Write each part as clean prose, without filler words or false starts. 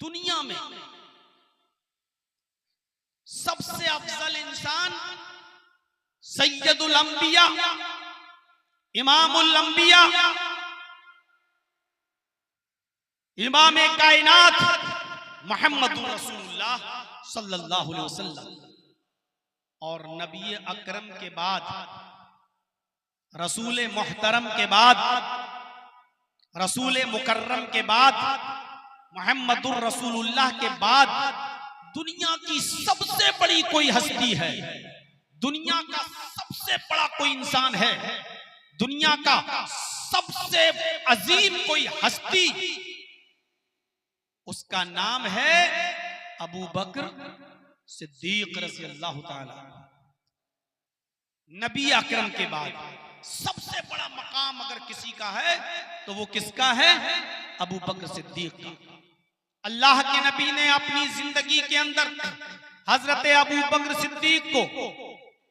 दुनिया में सबसे अफजल इंसान सैयदुल अंबिया, इमामुल अंबिया, इमाम कायनात मुहम्मदुर रसूलुल्लाह सल्लल्लाहु अलैहि वसल्लम और नबी अकरम के बाद, रसूल मुहतरम के बाद, रसूल मुकर्रम के बाद, मुहम्मदुर रसूलुल्लाह के बाद दुनिया की सबसे बड़ी कोई हस्ती है, दुनिया का सबसे बड़ा कोई इंसान है, दुनिया का सबसे अजीम कोई हस्ती, उसका नाम है अबू बकर सिद्दीक रज़ी अल्लाह ताला। नबी अकरम के बाद सबसे बड़ा मकाम अगर किसी का है तो वो किसका है? अबू बकर सिद्दीक का। अल्लाह के नबी ने अपनी जिंदगी के अंदर हजरत अबू बकर सिद्दीक को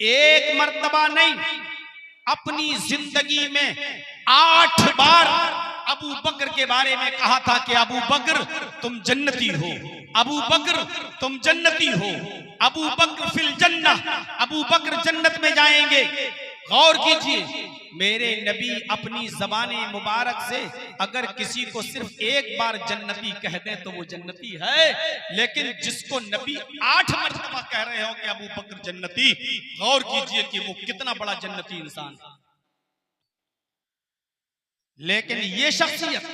एक मर्तबा नहीं, अपनी जिंदगी में 8 बार अबू बकर के बारे में कहा था कि अबू बकर तुम जन्नती हो, अबू बकर तुम जन्नती हो, अबू बकर फिल जन्नह, अबू बकर जन्नत में जाएंगे। गौर कीजिए, मेरे नबी अपनी ज़बान मुबारक से अगर किसी को सिर्फ एक बार जन्नती कह दें तो वो जन्नती है, लेकिन जिसको नबी 8 मरतबा कह रहे हो कि अबू बकर जन्नती, गौर कीजिए कि वो कितना बड़ा जन्नती इंसान है। लेकिन ये शख्सियत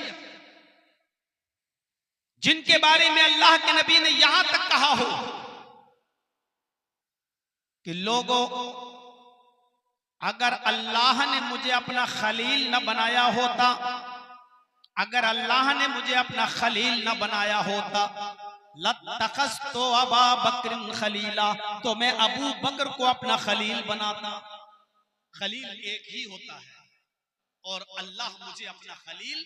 जिनके बारे में अल्लाह के नबी ने यहां तक कहा हो कि लोगों, अगर अल्लाह ने मुझे अपना खलील न बनाया होता, अगर अल्लाह ने मुझे अपना खलील न बनाया होता, लत्तखज़्तु अबा बकर खलीला, तो मैं अबू बकर को अपना खलील बनाता। खलील एक ही होता है और अल्लाह मुझे अपना खलील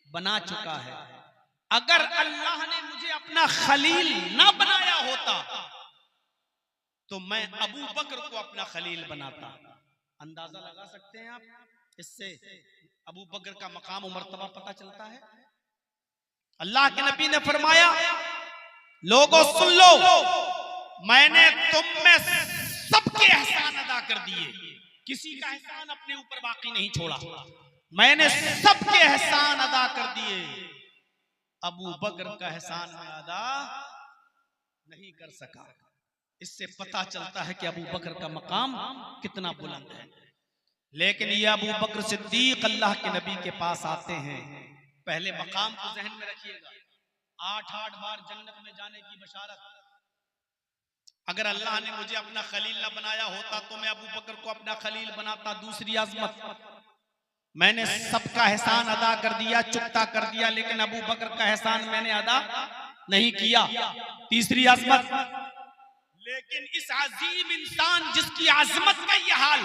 बना चुका है। अगर अल्लाह ने मुझे अपना खलील ना बनाया होता तो मैं अबू बकर को अपना खलील बनाता। अंदाजा लगा सकते हैं आप, इससे अबू बकर का मकाम और मर्तबा पता चलता है। अल्लाह के नबी ने फरमाया, लोगों सुन लो, मैंने तुम में सबके एहसान अदा कर दिए, किसी का एहसान अपने ऊपर बाकी नहीं छोड़ा, मैंने सबके एहसान अदा कर दिए, अबू बकर का एहसान मैं अदा नहीं कर सका। इससे पता चलता है कि अबू बकर का मकाम कितना बुलंद है। लेकिन ये अबू बकर सिद्दीक अल्लाह के नबी के पास आते हैं। पहले मकाम को जहन में रखिएगा, 8 बार जन्नत में जाने की बशारत। अगर अल्लाह ने मुझे अपना खलील ना बनाया होता तो मैं अबू बकर को अपना खलील बनाता। दूसरी अजमत, मैंने सबका एहसान अदा कर दिया, चुकता कर दिया, लेकिन अबू बकर का एहसान मैंने अदा नहीं किया। तीसरी अजमत, लेकिन इस अजीम इंसान जिसकी आजमत का यह हाल,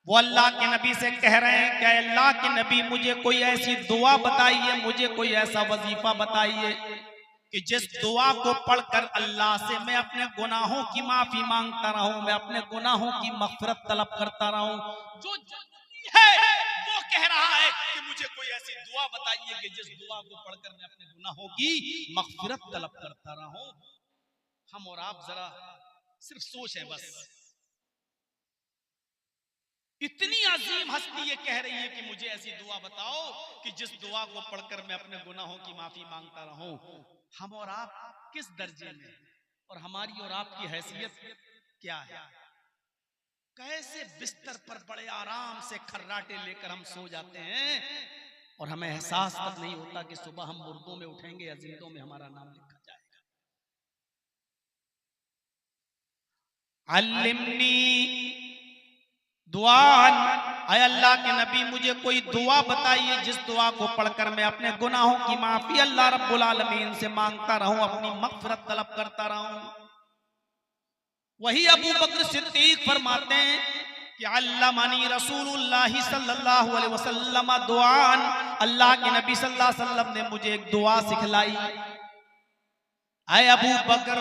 वो अल्लाह के नबी से कह रहे हैं कि अल्लाह के नबी मुझे कोई ऐसी दुआ बताइए, मुझे कोई ऐसा वजीफा बताइए कि जिस दुआ को पढ़कर अल्लाह से मैं अपने गुनाहों की माफी मांगता रहूं, मैं अपने गुनाहों की मग़फ़िरत तलब करता रहूं। जो है वो कह रहा है कि मुझे कोई ऐसी दुआ बताइए कि जिस दुआ को पढ़कर मैं अपने गुनाहों की मग़फ़िरत तलब करता रहूं। हम और आप जरा सिर्फ सोचें, बस इतनी अजीम हस्ती ये कह रही है कि मुझे ऐसी दुआ बताओ कि जिस दुआ को पढ़कर मैं अपने गुनाहों की माफी मांगता रहूं। हम और आप किस दर्जे में, और हमारी और आपकी हैसियत क्या है? कैसे बिस्तर पर बड़े आराम से खर्राटे लेकर हम सो जाते हैं और हमें एहसास तक नहीं होता कि सुबह हम मुर्दों में उठेंगे या जिंदों में हमारा नाम लिखा जाएगा। अल्लिमनी दुआन, आय अल्लाह के नबी मुझे कोई दुआ बताइए जिस दुआ को पढ़कर मैं अपने गुनाहों की माफी अल्लाह रब्बुल आलमीन से मांगता रहूं, अपनी मग़फ़िरत तलब करता रहूं। वही अबू बकर सिद्दीक फरमाते हैं कि अल्लमनी रसूलुल्लाह सल्लल्लाहु अलैहि वसल्लम दुआन, अल्लाह के नबी सल्लल्लाहु अलैहि वसल्लम ने मुझे एक दुआ सिखलाई। आय अबू बकर,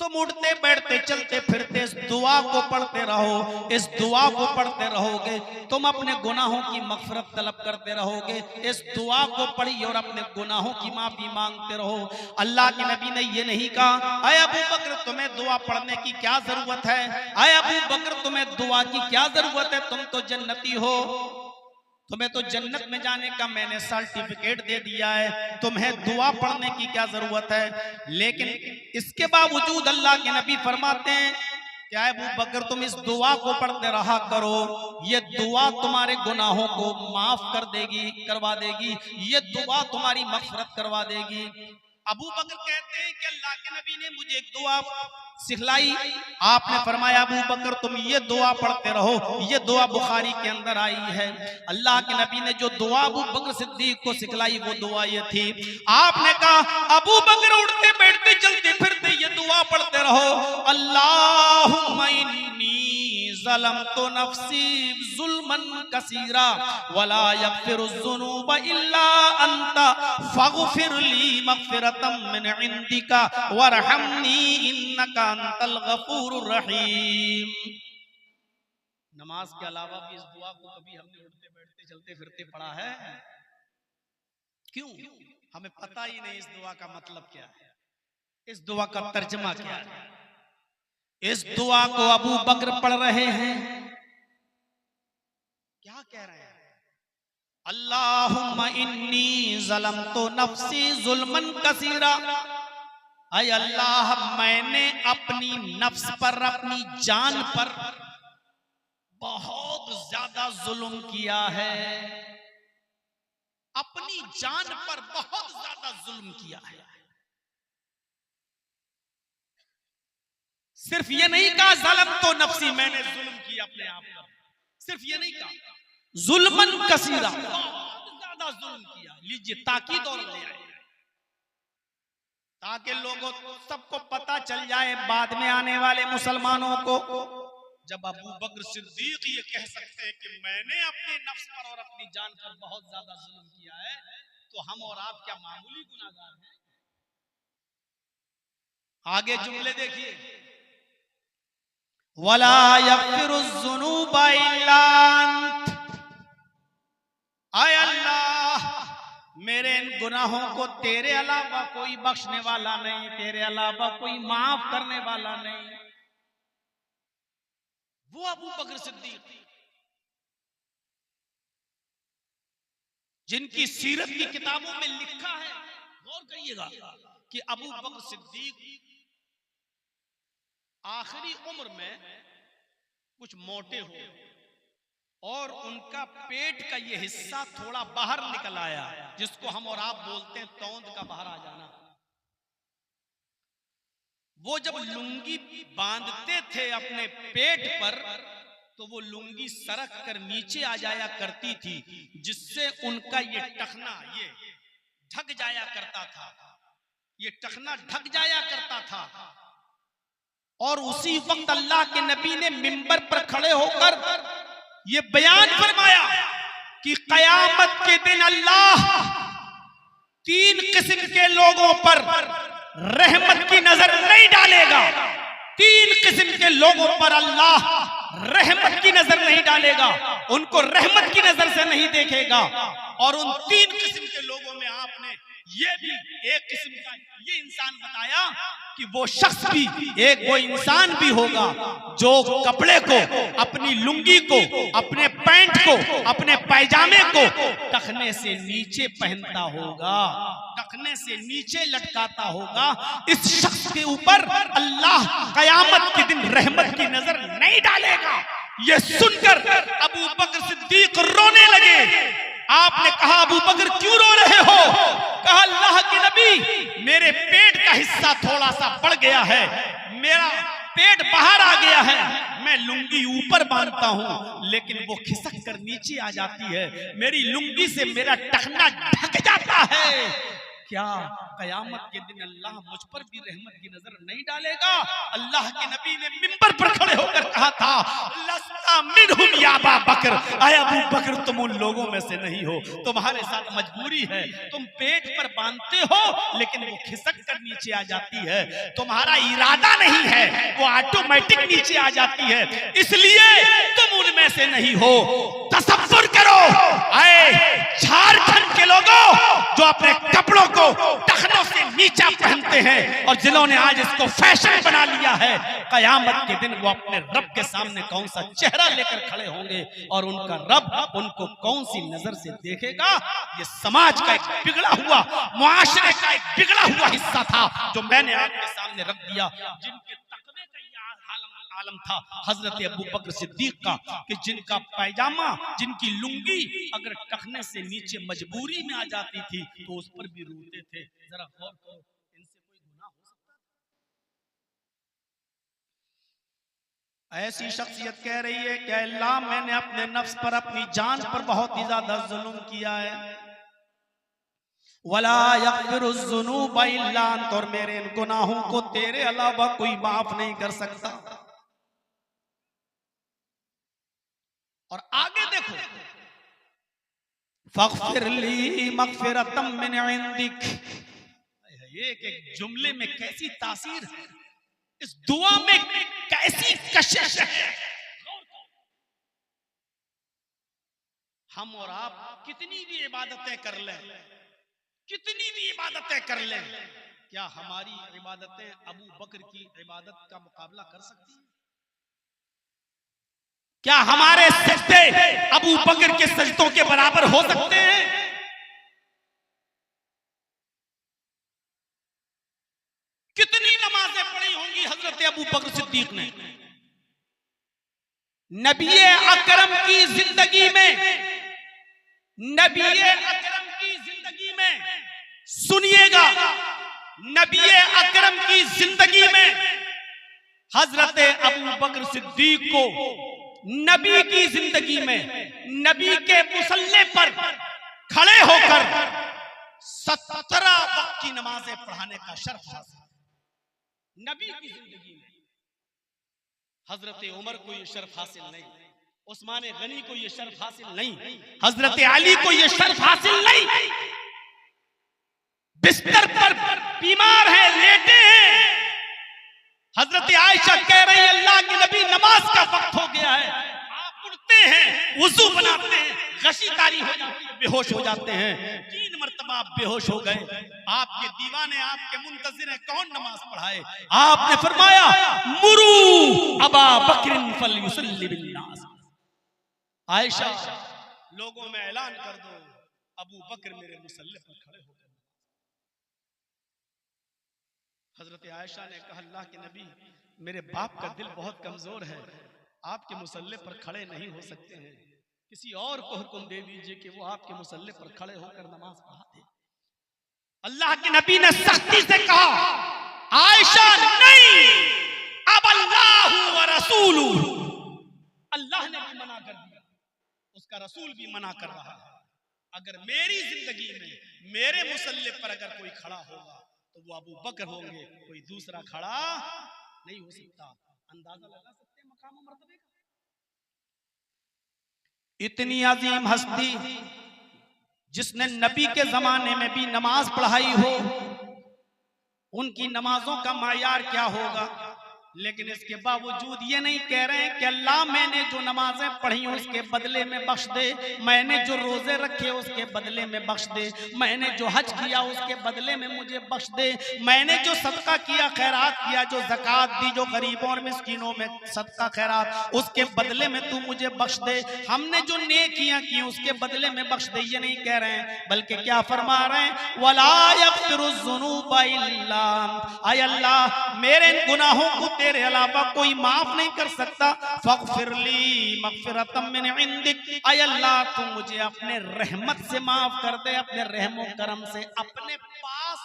तुम उठते बैठते चलते फिरते इस दुआ को पढ़ते रहो। इस दुआ को पढ़ते रहोगे तुम अपने गुनाहों की मगफिरत तलब करते रहोगे। इस दुआ को पढ़िए और अपने गुनाहों की माफी मांगते रहो। अल्लाह के नबी ने ये नहीं कहा अय अबू बकर तुम्हें दुआ पढ़ने की क्या जरूरत है, अय अबू बकर तुम्हें दुआ की क्या जरूरत है, तुम तो जन्नती हो, तुम्हें तो जन्नत में जाने का मैंने सर्टिफिकेट दे दिया है, तुम्हें दुआ पढ़ने की क्या जरूरत है। लेकिन इसके बावजूद अल्लाह के नबी फरमाते हैं क्या अबू बकर तुम इस दुआ को पढ़ते रहा करो, ये दुआ तुम्हारे गुनाहों को माफ करवा देगी, ये दुआ तुम्हारी मगफिरत करवा देगी। अबू बकर कहते हैं कि अल्लाह के नबी ने मुझे एक दुआ सिखलाई, आपने फरमाया अबू बकर तुम ये दुआ पढ़ते रहो, ये दुआ बुखारी के अंदर आई है। अल्लाह के नबी ने जो दुआ अबू बकर सिद्दीक को सिखलाई वो दुआ ये थी, आपने कहा अबू बकर उठते बैठते चलते फिरते ये दुआ पढ़ते रहो, अल्लाहुम्मा इन्नी ज़लमतु नफ्सी ज़ुल्मन कसीरा वला यग़फिरुज़्ज़ुनूबा इल्ला अंता फ़ग़फ़िरली मग़फ़िरतम मिन इंदिका वरहमनी इन्नका अंतल गफूरुर रहीम। नमाज के अलावा भी इस दुआ को कभी हमने उठते बैठते चलते फिरते पढ़ा है? क्यों? हमें पता ही नहीं इस दुआ का मतलब क्या है, इस दुआ का तर्जुमा क्या है। इस दुआ को अबू बकर पढ़ रहे हैं, क्या कह रहे हैं? अल्लाहुम्मा इन्नी ज़लमतु नफ्सी ज़ुल्मन कसीरा, ऐ अल्लाह मैंने अपनी नफ्स पर अपनी जान पर बहुत ज्यादा जुल्म किया है, अपनी जान पर बहुत ज्यादा जुल्म किया है। सिर्फ ये नहीं कहा ज़लम तो नफ्सी मैंने जुल्म किया अपने आप पर, सिर्फ ये नहीं कहा जुल्मन कसीरा बहुत ज्यादा जुल्म किया। लीजिए ताकीद और ले आए ताकि लोगों सबको पता चल जाए बाद में आने वाले मुसलमानों को। जब अबू बकर सिद्दीक ये कह सकते हैं कि मैंने अपने नफ्स पर और अपनी जान पर बहुत ज्यादा जुल्म किया है, तो हम और आप क्या मामूली गुनाहगार हैं? आगे जुमले देखिए, वला यग़फिरुज़्ज़ुनूबा इल्ला अंत, आय अल्लाह मेरे इन गुनाहों को तेरे अलावा कोई बख्शने वाला नहीं, तेरे अलावा कोई माफ करने वाला नहीं। वो अबू बकर सिद्दीक जिनकी सीरत की किताबों में लिखा है, गौर करिएगा कि अबू बकर सिद्दीक आखिरी उम्र में कुछ मोटे हो और उनका पेट का ये हिस्सा थोड़ा बाहर निकल आया, जिसको हम और आप बोलते हैं तौंद का बाहर आ जाना। वो जब लुंगी बांधते थे अपने पेट पर तो वो लुंगी सरक कर नीचे आ जाया करती थी, जिससे उनका ये टखना ये ढक जाया करता था, ये टखना ढक जाया करता था। और उसी वक्त अल्लाह के नबी ने मिंबर पर खड़े होकर ये बयान फरमाया कि कयामत के दिन अल्लाह 3 किस्म के लोगों पर रहमत की नजर नहीं डालेगा, 3 किस्म के लोगों पर अल्लाह रहमत की नजर नहीं डालेगा, उनको रहमत की नजर से नहीं देखेगा। और उन 3 किस्म के लोगों में आपने ये भी एक किस्म का ये इंसान बताया कि वो शख्स भी एक वो इंसान भी होगा जो कपड़े को, अपनी लुंगी को, अपने पैंट को, अपने पैजामे को टखने से नीचे पहनता होगा, टखने से नीचे लटकाता होगा। इस शख्स के ऊपर अल्लाह कयामत के दिन रहमत की नजर नहीं डालेगा। ये सुनकर अबू बकर सिद्दीक रोने लगे। आपने कहा अबू बकर क्यों रो रहे हो? कहा अल्लाह के नबी मेरे पेट का हिस्सा थोड़ा सा बढ़ गया है, मेरा पेट बाहर आ गया है, मैं लुंगी ऊपर बांधता हूं लेकिन वो खिसक कर नीचे आ जाती है, मेरी लुंगी से मेरा टखना ढक जाता है। क्या कयामत के दिन अल्लाह मुझ पर भी रहमत की नजर नहीं डालेगा? अल्लाह के नबी ने मिंबर पर खड़े होकर कहा था, लस्ता मिनहुम या अबा बकर, आया अबू बकर तुम उन लोगों में से नहीं हो, तुम्हारे साथ मजबूरी है, तुम पेट पर बांधते हो लेकिन वो खिसक कर नीचे आ जाती है, तुम्हारा इरादा नहीं है, वो ऑटोमेटिक नीचे आ जाती है, इसलिए तुम उनमें से नहीं हो। तसव्वुर करो आए झारखंड के लोगों जो अपने कपड़ों को टखनों से नीचा पहनते हैं और जिन्होंने आज इसको फैशन बना लिया है, कयामत के दिन वो अपने रब के सामने कौन सा चेहरा लेकर खड़े होंगे और उनका रब उनको कौन सी नजर से देखेगा? ये समाज का एक बिगड़ा हुआ, मुआशरे का एक बिगड़ा हुआ हिस्सा था जो मैंने आपके सामने रख दिया, जिनके तकवे का ये आलम था हजरत अबू बकर सिद्दीक का कि जिनका पैजामा, जिनकी लुंगी अगर टखने से नीचे मजबूरी में आ जाती थी तो उस पर भी रोते थे। जरा गौर करो, इनसे कोई गुनाह हो सकता है? ऐसी शख्सियत कह रही है कि अल्लाह मैंने अपने नफ्स पर, अपनी जान पर बहुत ही ज्यादा जुल्म किया है, वला यग़फ़िरुज़्ज़ुनूब इल्ला अंत, और मेरे इन गुनाहों को तेरे अलावा कोई माफ नहीं कर सकता। और आगे देखो, फ़ग़फ़िरली मग़फ़िरतम मिन इंदिक, एक एक जुमले में कैसी तासीर है, इस दुआ में कैसी कशिश है। हम और आप कितनी भी इबादतें कर लें, कितनी भी इबादतें कर लें, क्या हमारी इबादतें अबू बकर की इबादत का मुकाबला कर सकती हैं? क्या हमारे सजदे अबू बकर के सजदों के बराबर हो सकते हैं? कितनी नमाजें पढ़ी होंगी हजरत अबू बकर सिद्दीक ने? नबी अकरम की जिंदगी में, नबी अकरम की जिंदगी में, सुनिएगा, नबी अकरम की जिंदगी में हजरत अबू बकर सिद्दीक को नबी की जिंदगी में नबी के मुसल्ले पर खड़े होकर 17 वक्त की नमाजें पढ़ाने का शर्फ हासिल। नबी की जिंदगी में हजरत उमर को यह शर्फ हासिल नहीं, उस्मान गनी को यह शर्फ हासिल नहीं, हजरत अली को यह शर्फ हासिल नहीं। बिस्तर पर बीमार है, लेटे हैं, हजरत आयशा कह रही है अल्लाह के नबी नमाज का वक्त हो गया है, आप उठते हैं, वुजू बनाते हैं, गशी तारी हो जाती है, बेहोश हो जाते हैं। 3 मरतबा आप बेहोश हो गए, आपके दीवाने आपके मुंतजिर हैं, कौन नमाज पढ़ाए? आपने फरमाया मुरू अबा बकरिन फलयुसल्ली बिन्नास, आयशा लोगों में ऐलान कर दो अबू बकर मेरे मुसल्ले पर खड़े हो गए। हजरत आयशा ने कहा अल्लाह के नबी मेरे बाप का दिल बहुत कमजोर है, आपके मुसल्ले पर खड़े नहीं हो सकते हैं, किसी और को हुक्म दे दीजिए कि वो आपके मुसल्ले पर खड़े होकर नमाज पढ़ा दे। अल्लाह के नबी ने सख्ती से कहा आयशा नहीं, अब अल्लाह व रसूलु, अल्लाह ने भी मना कर दिया, उसका रसूल भी मना कर रहा है। अगर मेरी जिंदगी में मेरे मुसल्ले पर अगर कोई खड़ा होगा तो वो अबू बकर होंगे, कोई दूसरा खड़ा नहीं हो सकता। अंदाजा लगा सकते हैं मकाम मर्तबे का? इतनी अजीम हस्ती जिसने नबी के जमाने में भी नमाज पढ़ाई हो, उनकी नमाजों का मायार क्या होगा? लेकिन इसके बावजूद ये नहीं कह रहे हैं कि अल्लाह मैंने जो नमाजें पढ़ी उसके बदले में बख्श दे, मैंने जो रोजे रखे उसके बदले में बख्श दे, मैंने जो हज किया उसके बदले में मुझे बख्श दे, मैंने जो सदका किया, खैरात किया, जो ज़कात दी, जो गरीबों और मिस्कीनों में सदका खैरात, उसके बदले में तू मुझे बख्श दे, हमने जो नेकियां की उसके बदले में बख्श दे। ये नहीं कह रहे हैं, बल्कि क्या फरमा रहे हैं, वला यग़फ़िरुज़्ज़ुनूब इल्ला अंत, आय अल्लाह मेरे इन गुनाहों को तेरे अलावा कोई माफ नहीं कर सकता। फ़ग़फ़िरली मग़फ़िरतम मिन इंदिक, आय अल्लाह तू मुझे अपने रहमत से माफ कर दे, अपने रहमो करम से अपने पास।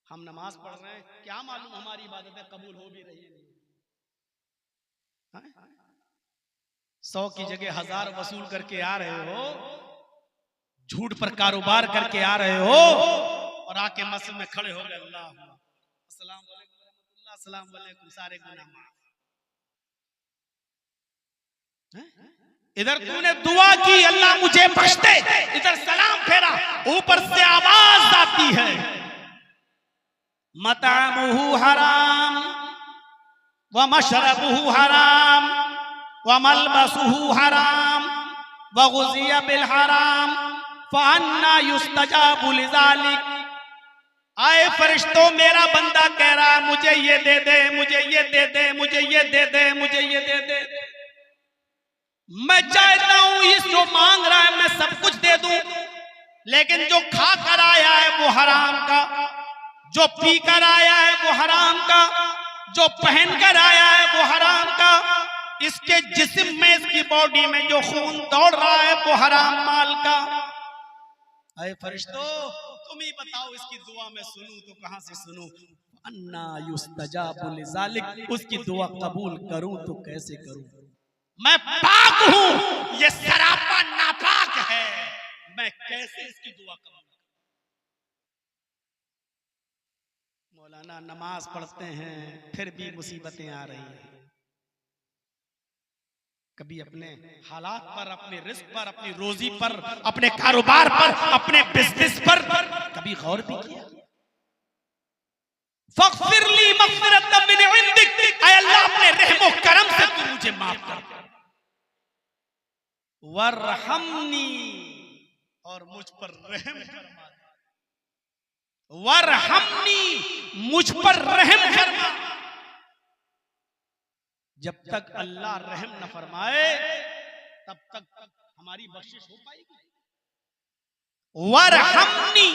हम नमाज पढ़ रहे हैं, क्या मालूम हमारी इबादतें कबूल हो भी रही है? 100 की जगह 1000 वसूल करके आ रहे हो, झूठ पर कारोबार करके आ रहे हो और आके मस्जिद में खड़े हो गए, अल्लाह अस्सलाम वालेकुम रहमतुल्लाह, अस्सलाम वालेकुम, सारे गुनाह माफ। इधर तूने दुआ की अल्लाह मुझे बख्श दे, इधर सलाम फेरा, ऊपर से आवाज आती है मतअमुहु हराम व मशरबुहु हराम व मलबसुहु हराम व गुज़िया बिल हराम फअन्ना युस्तजाबु लिज़ालिक। आए फरिश्तों, मेरा बंदा कह रहा है मुझे ये दे दे, मुझे ये दे दे, मुझे ये दे दे, मुझे ये दे दे। मैं चाहता हूं इस जो मांग रहा है मैं सब कुछ दे दूं, लेकिन जो खा कर आया है वो हराम का, जो पी कर आया है वो हराम का, जो पहन कर आया है वो हराम का, इसके जिस्म में, इसकी बॉडी में जो खून दौड़ रहा है वो हराम माल का। अरे फरिश्तों, तुम ही बताओ इसकी दुआ मैं सुनूं तो कहां से सुनूं? अन्ना युस्तजाबु लिज़ालिक, उसकी दुआ कबूल करूं तो कैसे करूं? मैं पाक हूं, ये सरापा नापाक है, मैं कैसे इसकी दुआ करूं? मौलाना नमाज पढ़ते हैं फिर भी मुसीबतें आ रही हैं। कभी अपने हालात पर, अपने रिस्क पर, अपनी रोजी पर, अपने कारोबार पर, अपने बिजनेस पर कभी गौर भी किया? फग़फ़िरली मग़फ़िरतम मिन इंदिक, ऐ अल्लाह अपने रहम और करम से तू मुझे माफ कर, वरहमनी, और मुझ पर रहम फरमा, वरहमनी, मुझ पर रहम फरमा। जब तक अल्लाह रहम न फरमाए तब तक हमारी बख्शिश हो पाएगी? वरहमनी,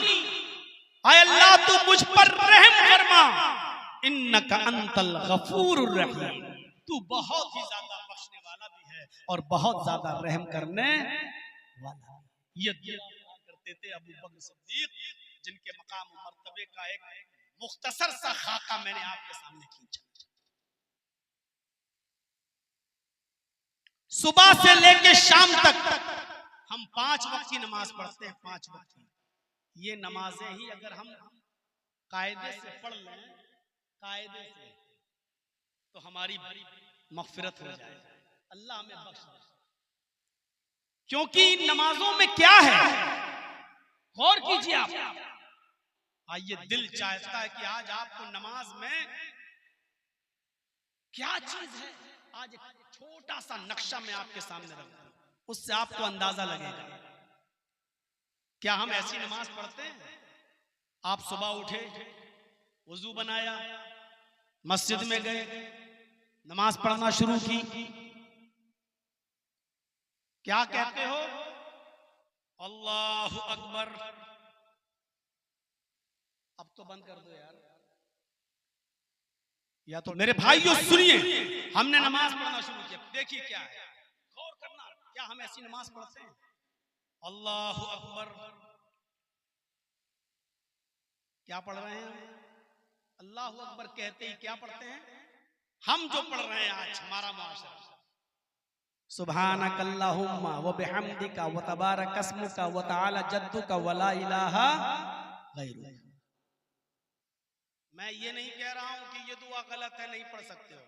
ऐ अल्लाह तू मुझ पर रहम फरमा, इन्नका अंतल गफूरुर रहीम, तू बहुत ही ज्यादा बख्शने वाला भी है और बहुत ज्यादा रहम करने वाला। ये दुआ करते थे अबू बकर सिद्दीक, जिनके मकाम और मर्तबे का एक मुख्तसर सा खाका मैंने आपके सामने खींचा। सुबह से लेके शाम तक हम 5 वक्त की नमाज पढ़ते हैं, 5 वक्त की। ये नमाजें ही अगर हम कायदे से पढ़ लें, कायदे से, तो हमारी मग़फ़िरत हो जाए, अल्लाह हमें बख्श दे। क्योंकि नमाजों में क्या है, गौर कीजिए आप। आइए, दिल चाहता है कि आज आपको नमाज में क्या चीज है, आज एक छोटा सा नक्शा मैं आपके सामने रख दूं, उससे आपको अंदाजा लगेगा। क्या हम ऐसी नमाज पढ़ते हैं? आप सुबह उठे, वजू बनाया, मस्जिद में गए, नमाज पढ़ना शुरू की, क्या कहते हो? अल्लाहु अकबर। अब तो बंद कर दो यार, या तो मेरे भाइयों सुनिए, हमने नमाज पढ़ना शुरू किया, देखिए क्या है, गौर करना। क्या हम ऐसी नमाज पढ़ते हैं? अल्लाहु अकबर, क्या पढ़ रहे हैं? अल्लाहु अकबर कहते ही क्या पढ़ते हैं? हम जो पढ़ रहे हैं आज हमारा मुआशरा, सुब्हानक अल्लाहुम्मा व बिहम्दिका व तबारक अस्मुका व तआला जद्दुका व ला इलाहा गैरुक। मैं ये नहीं कह रहा हूं कि ये दुआ गलत है, नहीं पढ़ सकते हो,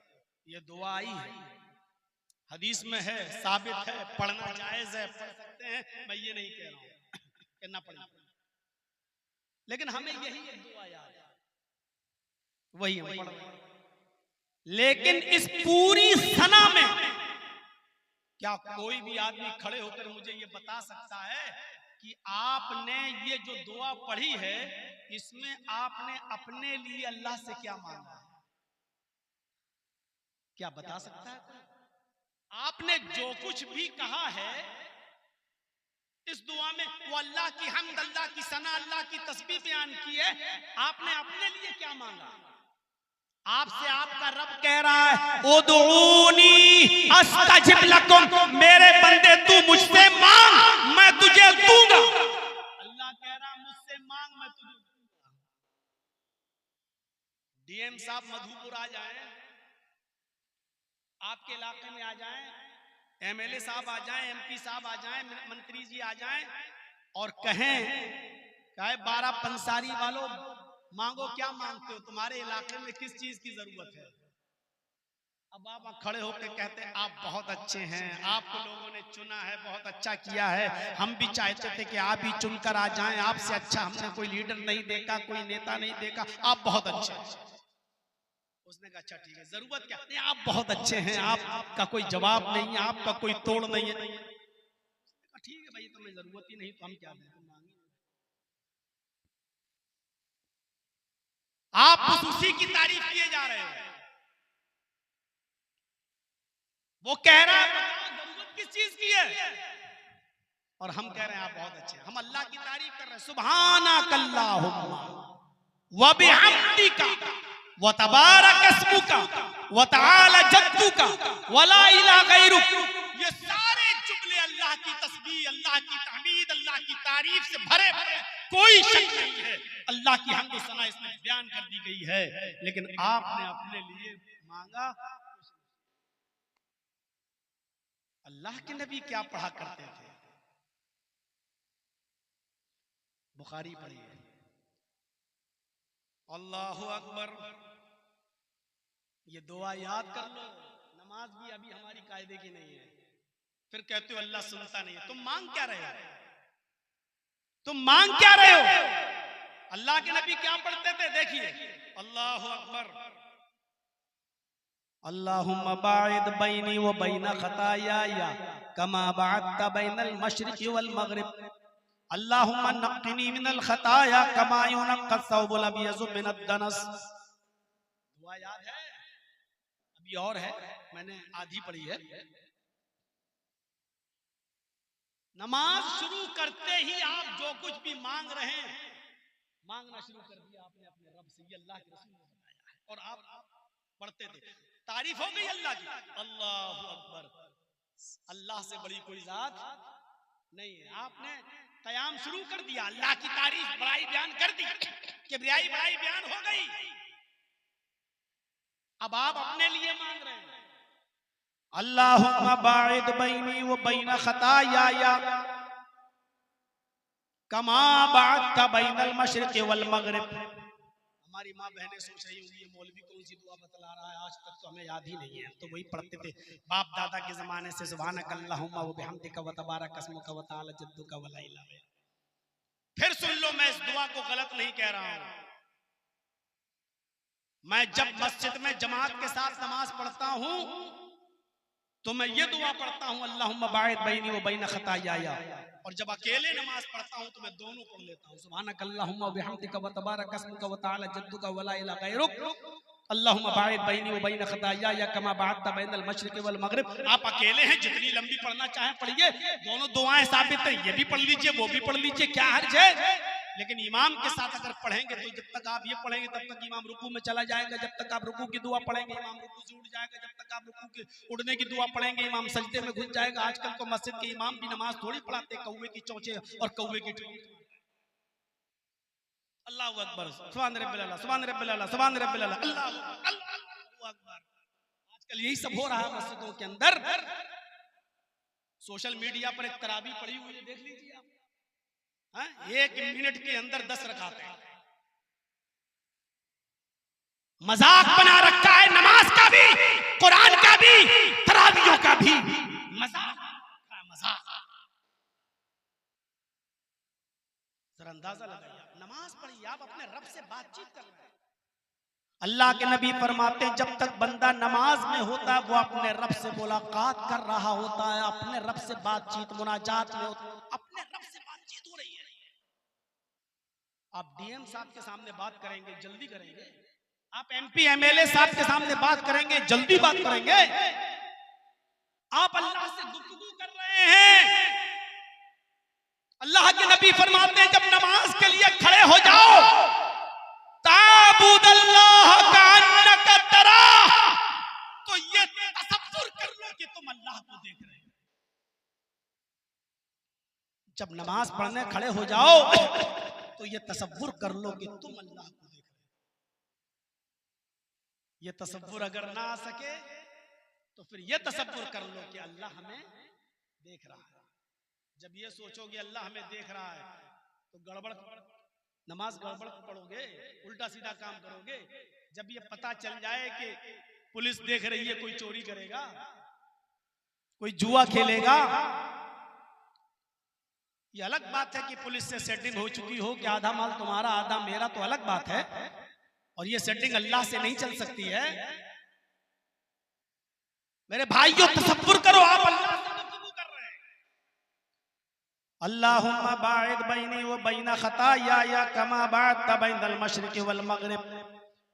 ये दुआ आई है, हदीस में है, साबित है, पढ़ना जायज है, पढ़ सकते हैं, मैं ये नहीं कह रहा हूं कि ना पढ़ना, लेकिन हमें यही एक दुआ याद है, वही हम पढ़ रहे हैं। लेकिन इस पूरी सना में क्या कोई भी आदमी खड़े होकर मुझे ये बता सकता है कि आपने ये जो दुआ पढ़ी है इसमें आपने अपने लिए अल्लाह से क्या मांगा है? क्या बता सकता है? आपने जो कुछ भी कहा है इस दुआ में, वो अल्लाह की हम्द, अल्लाह की सना, अल्लाह की तस्बीह बयान की है, आपने अपने लिए क्या मांगा? आपसे आपका रब कह रहा है उदऊनी अस्तजिब लकुम, मेरे बंदे तू मुझसे मांग मैं तुझे दूंगा। अल्लाह कह रहा मुझसे मांग मैं तुझे दूंगा। डीएम साहब मधुपुर आ जाएं, आपके इलाके में आ जाएं, एमएलए साहब आ जाएं, एमपी साहब आ जाएं, मंत्री जी आ जाएं, और कहें कहे 12 पंसारी वालों मांगो, क्या मांगते हो, तुम्हारे इलाके में किस चीज की जरूरत है। अब आप खड़े होकर कहते हैं आप बहुत अच्छे हैं, आपको लोगों ने चुना है, बहुत अच्छा किया है, हम भी चाहते थे कि आप ही चुनकर आ जाएं, आपसे अच्छा हमने कोई लीडर नहीं देखा, कोई नेता नहीं देखा, आप बहुत अच्छे हैं। उसने कहा अच्छा ठीक है, जरूरत क्या है, आप बहुत अच्छे हैं, आपका कोई जवाब नहीं है, आपका कोई तोड़ नहीं है। ठीक है भाई, तुम्हें जरूरत ही नहीं तो हम क्या दें, आप उसी की तारीफ किए जा रहे हो। वो कह रहा है जरूरत किस चीज की है, और हम कह रहे हैं आप बहुत अच्छे हैं, हम अल्लाह की तारीफ कर रहे हैं। सुब्हानकल्लाहुम्मा व बिहम्दिका व तबारक अस्मुका व तआला जद्दुका व ला इलाहा गैरुक। ये सारे जुमले अल्लाह की तस्बीह, अल्लाह की तहमीद, अल्लाह की तारीफ से भरे भरे, कोई शक नहीं है, अल्लाह की हम्द व सना इसमें बयान कर दी गई है। लेकिन आपने अपने लिए मांगा। अल्लाह के नबी क्या पढ़ा करते थे, बुखारी पढ़िए, अल्लाहु अकबर, ये दुआ याद कर लो। नमाज भी अभी हमारी कायदे की नहीं है, फिर कहते हो अल्लाह सुनता नहीं है। तुम मांग क्या रहे हो, तुम मांग क्या रहे हो। अल्लाह के नबी क्या पढ़ते थे, देखिए, अल्लाहु अकबर, अल्लाहुम्मा बाइद बैनी व बैना खताया कमा बअदत बैनल मशरिक़ि वल मग़रिब, अल्लाहुम्मा नक़्क़िनी मिनल खताया कमा युनक़्क़ा अस-सौबुल अब्यज़ु मिनद दनस। दुआ याद है, अभी और है, मैंने आधी पढ़ी है। नमाज शुरू करते ही आप जो कुछ भी मांग रहे हैं, मांगना शुरू कर दिया आपने अपने रब से। ये अल्लाह के रसूल ने बताया है, और आप पढ़ते थे। तारीफ हो गई अल्लाह की, अल्लाहु अकबर, अल्लाह से बड़ी कोई जात नहीं है। आपने कयाम शुरू कर दिया, अल्लाह की तारीफ बड़ाई बयान कर दी, किबरियाई बड़ाई बयान हो गई। अब आप अपने लिए मांग रहे हैं, अल्लाहुम्मा बाइद बैनी व बैना खताया कमा बअदत बैनल मशरिक़ि वल मग़रिब। हमारी माँ बहनें सोच रही होंगी ये मौलवी कौन सी दुआ बतला रहा है, आज तक तो हमें याद ही नहीं है, तो वही पढ़ते थे बाप दादा के जमाने से, सुब्हानकल्लाहुम्मा व बिहम्दिका व तबारक अस्मुका व तआला जद्दुका व ला इलाहा गैरुक। फिर सुन लो, मैं इस दुआ को गलत नहीं कह रहा हूं। मैं जब मस्जिद में जमात के साथ नमाज पढ़ता हूं तो मैं ये दुआ पढ़ता हूं, अल्लाहुम्मा बाइद बैनी व बैना खताया, और जब अकेले नमाज पढ़ता हूं तो मैं दोनों पढ़ लेता हूं, सुब्हानकल्लाहुम्मा व बिहम्दिका व तबारक अस्मुका व तआला जद्दुका व ला इलाहा गैरुक, अल्लाहुम्मा बाइद बैनी व बैना खताया कमा बअदत बैनल मशरिक़ि वल मग़रिब। आप अकेले हैं, जितनी लंबी पढ़ना चाहे पढ़िए, दोनों दुआएं साबित है, ये भी पढ़ लीजिए वो भी पढ़ लीजिए, क्या हर्ज है। लेकिन इमाम के साथ अगर पढ़ेंगे तो जब तक आप ये पढ़ेंगे तब तक इमाम रुकू में चला जाएगा, जब तक आप रुकू की दुआ पढ़ेंगे इमाम रुकू से उठ जाएगा, जब तक आप रुकू के उड़ने की दुआ पढ़ेंगे इमाम सजदे में घुस जाएगा। आजकल तो मस्जिद के इमाम भी नमाज थोड़ी पढ़ाते, कौवे की चोंचे और कौवे की अल्लाहु अकबर, सुभान रब्बिल आला, सुभान रब्बिल आला, सुभान रब्बिल आला, अल्लाहु अकबर। आजकल यही सब हो रहा है मस्जिदों के अंदर। सोशल मीडिया पर एक तरावी पड़ी हुई है, देख लीजिए आप, 1 मिनट के अंदर 10 रकातें। मजाक बना रखा है नमाज का भी, कुरान का भी, तरावियों का भी मजाक। जरा अंदाजा लगाइए, नमाज पढ़िए, आप अपने रब से बातचीत कर रहे हैं। अल्लाह के नबी फरमाते हैं जब तक बंदा नमाज में होता है वो अपने रब से मुलाकात कर रहा होता है, अपने रब से बातचीत मुनाजात में होता है, अपने रब से बातचीत हो रही है। आप डीएम साहब के सामने बात करेंगे, जल्दी करेंगे। आप एमपी एमएलए साहब के सामने बात करेंगे, जल्दी बात करेंगे। आप अल्लाह से गुफ्तगू कर रहे हैं। अल्लाह के नबी फरमाते हैं जब नमाज के लिए खड़े हो जाओ, ताबुदल्लाह कान्नका तराह, तो ये तसव्वुर कर लो कि तुम अल्लाह को देख रहे हो। जब नमाज पढ़ने खड़े हो जाओ तो ये तसव्वुर कर लो कि तुम अल्लाह को देख रहे हो। ये तसव्वुर अगर ना आ सके तो फिर ये तसव्वुर कर लो कि अल्लाह हमें देख रहा है। जब ये सोचोगे अल्लाह हमें देख रहा है तो गड़बड़ नमाज गड़बड़ पढ़ोगे, उल्टा सीधा काम करोगे। जब ये पता चल जाए कि पुलिस देख रही है, कोई चोरी करेगा, कोई जुआ खेलेगा, ये अलग बात है कि पुलिस से सेटिंग हो चुकी हो कि आधा माल तुम्हारा आधा मेरा, तो अलग बात है। और ये सेटिंग अल्लाह से नहीं चल सकती है। मेरे भाइयों तसव्वुर करो, आप अल्लाह से गुफ्तगू कर रहे हैं। अल्लाहुम्मा बाइद बैनी व बैना खताया कमा बाअदत बैनल मशरिक़ि वल मग़रिब।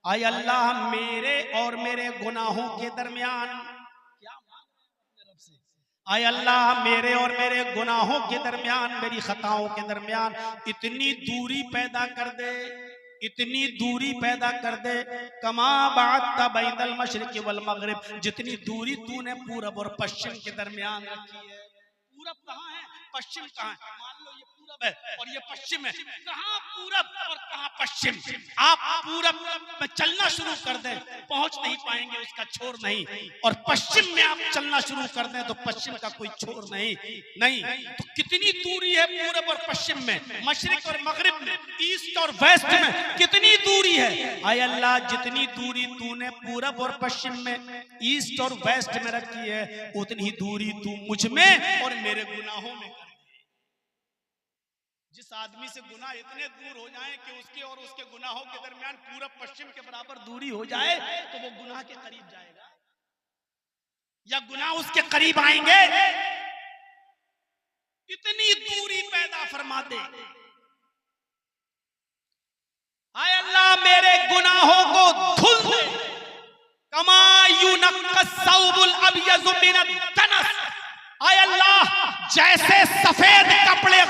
आय अल्लाह मेरे और मेरे गुनाहों के दरमियान, क्या मांग रहे हैं अपने रब से? आय अल्लाह मेरे और मेरे गुनाहों के दरमियान, मेरी खताओं के दरमियान इतनी दूरी पैदा कर दे, इतनी दूरी पैदा कर दे, कमा बाअदत बैनल मशरिक़ि वल मग़रिब, जितनी दूरी तूने पूरब और पश्चिम के दरमियान रखी है। पूरब कहाँ है, पश्चिम कहाँ है? मान लो ये पूरब है और ये पश्चिम है, कहाँ पूरब और कहाँ पश्चिम? आप पूरब में चलना शुरू कर दें पहुंच नहीं पाएंगे, उसका छोर नहीं। और पश्चिम में आप चलना शुरू कर दें तो पश्चिम का कोई छोर नहीं। तो कितनी दूरी है पूरब और पश्चिम में, मशरिक और मगरिब में, ईस्ट और वेस्ट में कितनी दूरी है? आय अल्लाह जितनी दूरी तूने पूरब और पश्चिम में, ईस्ट और वेस्ट में रखी है, उतनी दूरी तू मुझ में और मेरे गुनाहों में कर दे। जिस आदमी से गुनाह इतने दूर हो जाए कि उसके और उसके गुनाहों के दरमियान पूरब पश्चिम के बराबर दूरी हो जाए तो वो गुनाह के करीब जाएगा या गुनाह उसके करीब आएंगे? इतनी दूरी पैदा फरमा दे। आय अल्लाह मेरे गुनाहों को धुल दे, कमा युनक्कस सौबुल अबयज़ मिनद दनस। आय अल्लाह जैसे सफेद कपड़े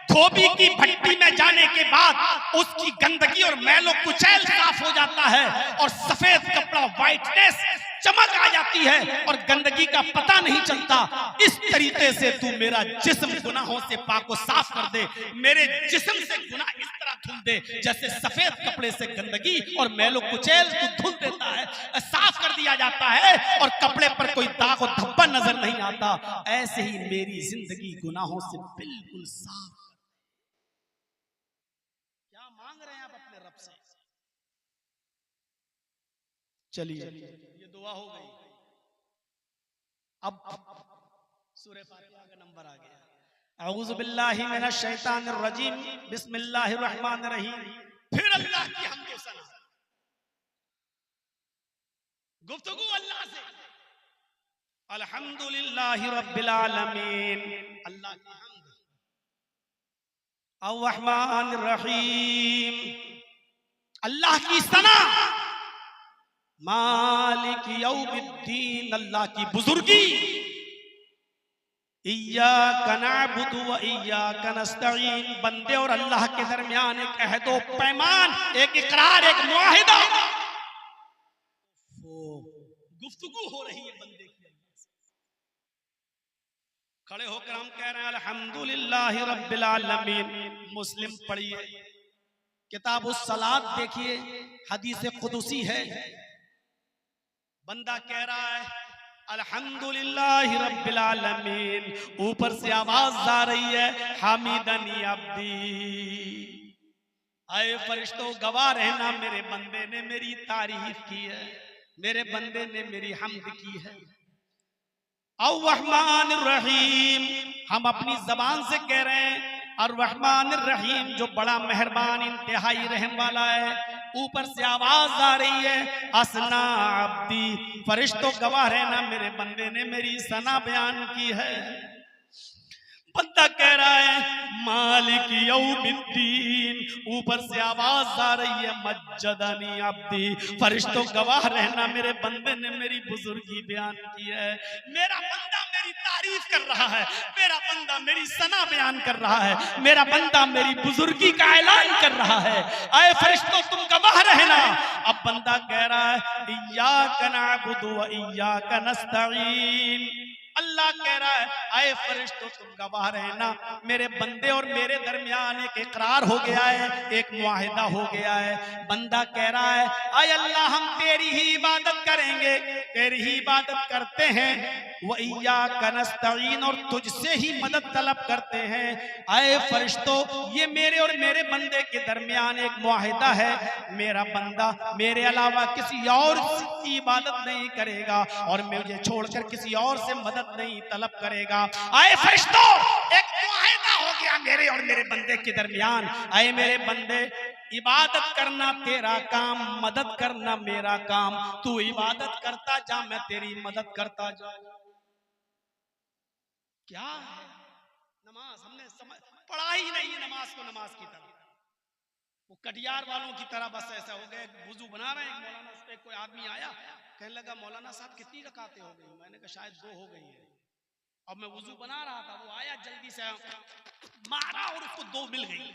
धोबी की भट्टी में जाने के बाद उसकी गंदगी और मैलो कुचैल साफ हो जाता है और सफेद कपड़ा व्हाइटनेस चमक आ जाती है और गंदगी का पता नहीं चलता, इस तरीके से तू मेरा जिस्म गुनाहों से पाक और साफ कर दे। मेरे जिस्म से गुनाह इस तरह धुल दे जैसे सफेद कपड़े से गंदगी और मैलो कुचैल तू धुल देता है, साफ कर दिया जाता है और कपड़े पर कोई दाग और धब्बा नजर नहीं आता। ऐसे ही मेरी जिंदगी गुनाहों से बिल्कुल साफ। मांग रहे हैं आप अपने रब से? चलिए ये दुआ हो गई। अब सूरह फातिहा का नंबर आ गया। औज़ु बिल्लाहि मिनश शैतानिर रजीम, बिस्मिल्लाहिर रहमानिर रहीम। फिर अल्लाह की हम्द व सना, गुफ्तगू अल्लाह से। अल्हम्दुलिल्लाहि रब्बिल आलमीन, अल्लाह की हम्द। अर्रहमानिर रहीम, अल्लाह की सना। मालिक यौमिद्दीन, अल्लाह की बुजुर्गी। इय्याका नअबुदु व इय्याका नस्तईन, बंदे और अल्लाह के दरमियान एक अहदो पैमान, एक इकरार, एक मुआहिदा। गुफ्तगू हो रही है बंदे की। खड़े होकर हम कह रहे हैं अल्हम्दुलिल्लाहि रब्बिल आलमीन। मुस्लिम पढ़िए, किताबुस सलात देखिए, हदीस कुदसी है। बंदा कह रहा है अल्हम्दुलिल्लाहि रब्बिल आलमीन, ऊपर से आवाज आ रही है हामिदनी अब्दी। आए फरिश्तों गवाह रहना, मेरे बंदे ने मेरी तारीफ की है, मेरे बंदे ने मेरी हम्द की है। अर्रहमानिर रहीम, हम अपनी जबान से कह रहे हैं अर्रहमानिर रहीम, जो बड़ा मेहरबान इंतहाई रहम वाला है। ऊपर से आवाज आ रही है असना अब्दी, फरिश्तों गवाह रहना, मेरे बंदे ने मेरी सना बयान की है। बंदा कह रहा है मालिक यौमिद्दीन, ऊपर से आवाज आ रही है मज्जदनी अब्दी, फरिश्तों गवाह रहना, मेरे बंदे ने मेरी बुजुर्गी बयान की है। मेरा बंदा मेरी तारीफ कर रहा है, मेरा बंदा मेरी सना बयान कर रहा है, मेरा बंदा मेरी बुजुर्गी का ऐलान कर रहा है। आए फरिश्तों तुम गवाह रहना। अब बंदा कह रहा है इय्याका नअबुदु व इय्याका नस्तईन, अल्लाह कह रहा है आए फरिश्तों तुम गवाह रहना, मेरे बंदे और मेरे दरमियान एक इकरार हो गया है, एक मुआहिदा हो गया है। बंदा कह रहा है आए अल्लाह हम तेरी ही इबादत करेंगे, तेरी ही इबादत करते हैं, व इय्याका नस्तईन, और तुझसे ही मदद तलब करते हैं। ऐ फरिश्तों, ये मेरे और मेरे बंदे के दरमियान एक मुआहिदा है, मेरा बंदा मेरे अलावा किसी और की इबादत नहीं करेगा और मुझे छोड़कर किसी और से मदद नहीं तलब करेगा। ऐ फरिश्तों, एक मुआहिदा हो गया मेरे और मेरे बंदे के दरमियान। ऐ मेरे बंदे, इबादत करना तेरा काम, मदद करना मेरा काम। तू इबादत करता जा, मैं तेरी मदद करता जा। क्या है नमाज? हमने पढ़ा ही नहीं है नमाज को नमाज की तरह। वो कटियार वालों की तरह बस ऐसा हो गया, वुजू बना रहे हैं, मौलाना उस पे कोई आदमी आया, कहने लगा मौलाना साहब कितनी रकातें हो गई? मैंने कहा शायद 2 हो गई है। अब मैं वुजू बना रहा था, वो आया जल्दी से मारा और उसको 2 मिल गई।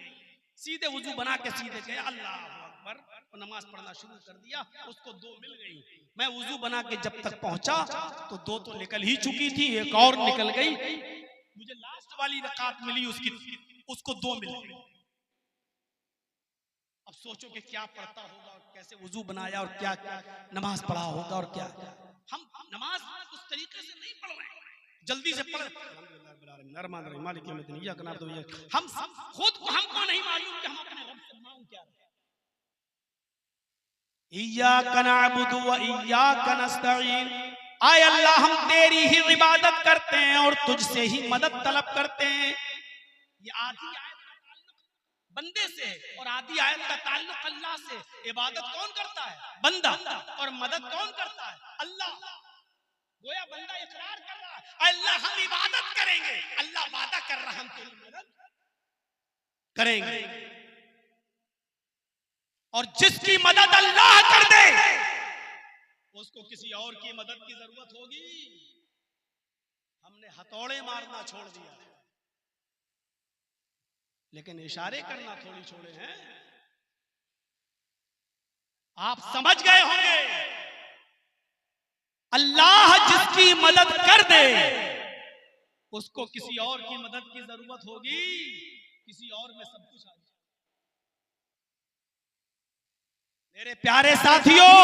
सीधे वुजू बना के सीधे गए, अल्लाह अकबर, नमाज पढ़ना शुरू कर दिया, उसको 2 मिल गई। मैं वुजू बना के जब तक पहुंचा तो 2 तो निकल ही चुकी थी, एक और निकल गई। मुझे लास्ट वाली रकात मिली, उसको 2 मिल गई। अब सोचो कि क्या पढ़ता होगा और कैसे वुजू बनाया और क्या नमाज पढ़ा होगा और क्या। हम नमाज उस तरीके से नहीं पढ़ रहे हैं, जल्दी से पढ़। हम खुद को हमको नहीं मालूम कि हम अपने रब से मांग क्या रहे हैं। इय्याका नअबुदु व इय्याका नस्तईन, आय अल्लाह हम तेरी ही इबादत करते हैं और तुझसे ही मदद तलब करते हैं। ये आधी आयत का ताल्लुक बंदे से और आधी आयत का ताल्लुक अल्लाह से। इबादत कौन करता है? बंदा। और मदद कौन करता है? अल्लाह। गोया बंदा इकरार कर रहा है, अल्लाह हम इबादत करेंगे, अल्लाह वादा कर रहा है हम तेरी मदद करेंगे। और जिसकी मदद अल्लाह कर दे उसको किसी और की मदद की जरूरत होगी? हमने हथौड़े मारना छोड़ दिया, लेकिन इशारे करना थोड़ी छोड़े हैं। आप समझ गए होंगे, अल्लाह जिसकी मदद कर दे उसको किसी और की मदद की जरूरत होगी? किसी और में सब कुछ आ जाए। मेरे प्यारे साथियों,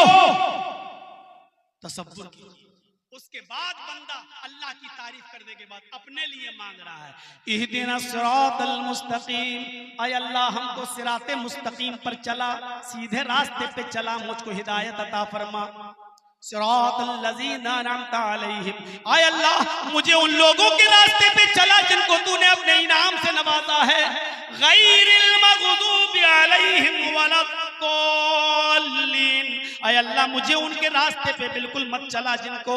तसव्वुर कीजिए, उसके बाद बंदा अल्लाह की तारीफ करने के बाद अपने लिए मांग रहा है, इहदिना सिरातल मुस्तकीम, ऐ अल्लाह हमको सिराते मुस्तकीम पर चला, सीधे रास्ते पे चला, मुझको हिदायत अता फरमा। सिरातल लज़ीना अनअमता अलैहिम, ऐ अल्लाह मुझे उन लोगों के रास्ते पे चला जिनको तूने अपने इनाम से नवाजा है। गैरिल मग़दूबि अलैहिम वलद्दाल्लीन, ऐ अल्लाह मुझे उनके रास्ते पे बिल्कुल मत चला जिनको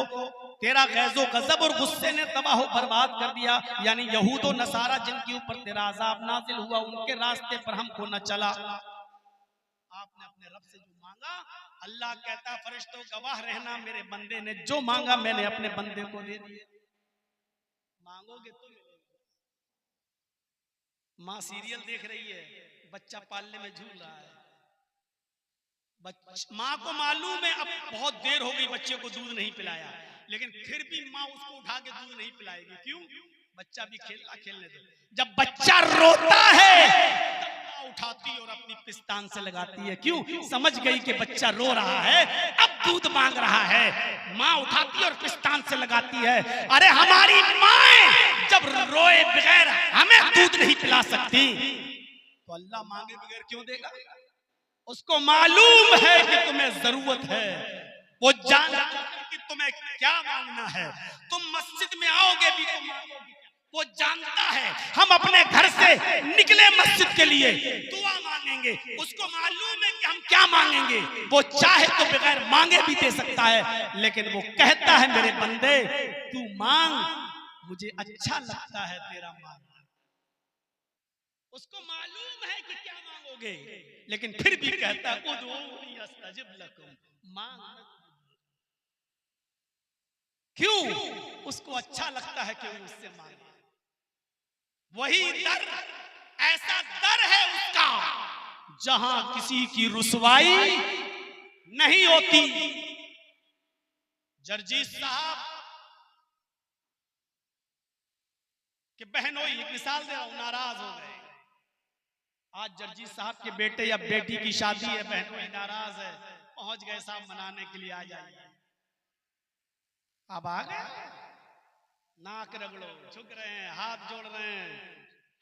तेरा गैज़ो गज़ब और गुस्से ने तबाह बर्बाद कर दिया, यानी यहूद और नसारा जिनके ऊपर तेरा अज़ाब नाज़िल हुआ, उनके रास्ते पर हमको न चला। आपने अपने रब से जो मांगा, अल्लाह कहता फरिश्तों गवाह रहना, मेरे बंदे ने जो मांगा मैंने अपने बंदे को दे दिया। मांगोगे तो मिलेगा। माँ सीरियल देख रही है, बच्चा पालने में झूल रहा है, माँ को मालूम है अब बहुत देर हो गई, बच्चे को दूध नहीं पिलाया, लेकिन फिर भी माँ उसको उठा के दूध नहीं पिलाएगी। क्यों? बच्चा भी खेलने दो। जब बच्चा रोता है तब माँ उठाती और अपनी पिस्तान से लगाती है। क्यों? समझ गई कि बच्चा रो रहा है, अब दूध मांग रहा है, माँ उठाती और पिस्तान से लगाती है। अरे हमारी माँ जब रोए बगैर हमें दूध नहीं पिला सकती तो अल्लाह मांगे बगैर क्यों देगा? उसको मालूम है कि तुम्हें जरूरत है, वो जानता है कि तुम्हें क्या मांगना है। तुम मस्जिद में आओगे भी तो मांगोगे, वो जानता है हम अपने घर से निकले मस्जिद के लिए दुआ मांगेंगे, उसको मालूम है कि हम क्या मांगेंगे। वो चाहे तो बगैर मांगे भी दे सकता है, लेकिन वो कहता है मेरे बंदे तू मांग, मुझे अच्छा लगता है तेरा मांगना। उसको मालूम है कि क्या मांगोगे, लेकिन फिर भी कहता है उदूनी अस्तजिब लकुम, मांग। क्यों? उसको अच्छा लगता है कि वो उससे मांगे। वही दर, ऐसा दर है उसका जहां किसी की रुसवाई नहीं होती। जर्जीस साहब के बहनों, एक मिसाल दे रहा हूं, नाराज हो गए। आज जर्जी साहब के बेटे या बेटी की शादी है, बहनों नाराज है, पहुंच गए साहब मनाने के लिए, आ जाइए। अब आ गए, नाक रगड़ो, झुक रहे हैं, हाथ जोड़ रहे हैं।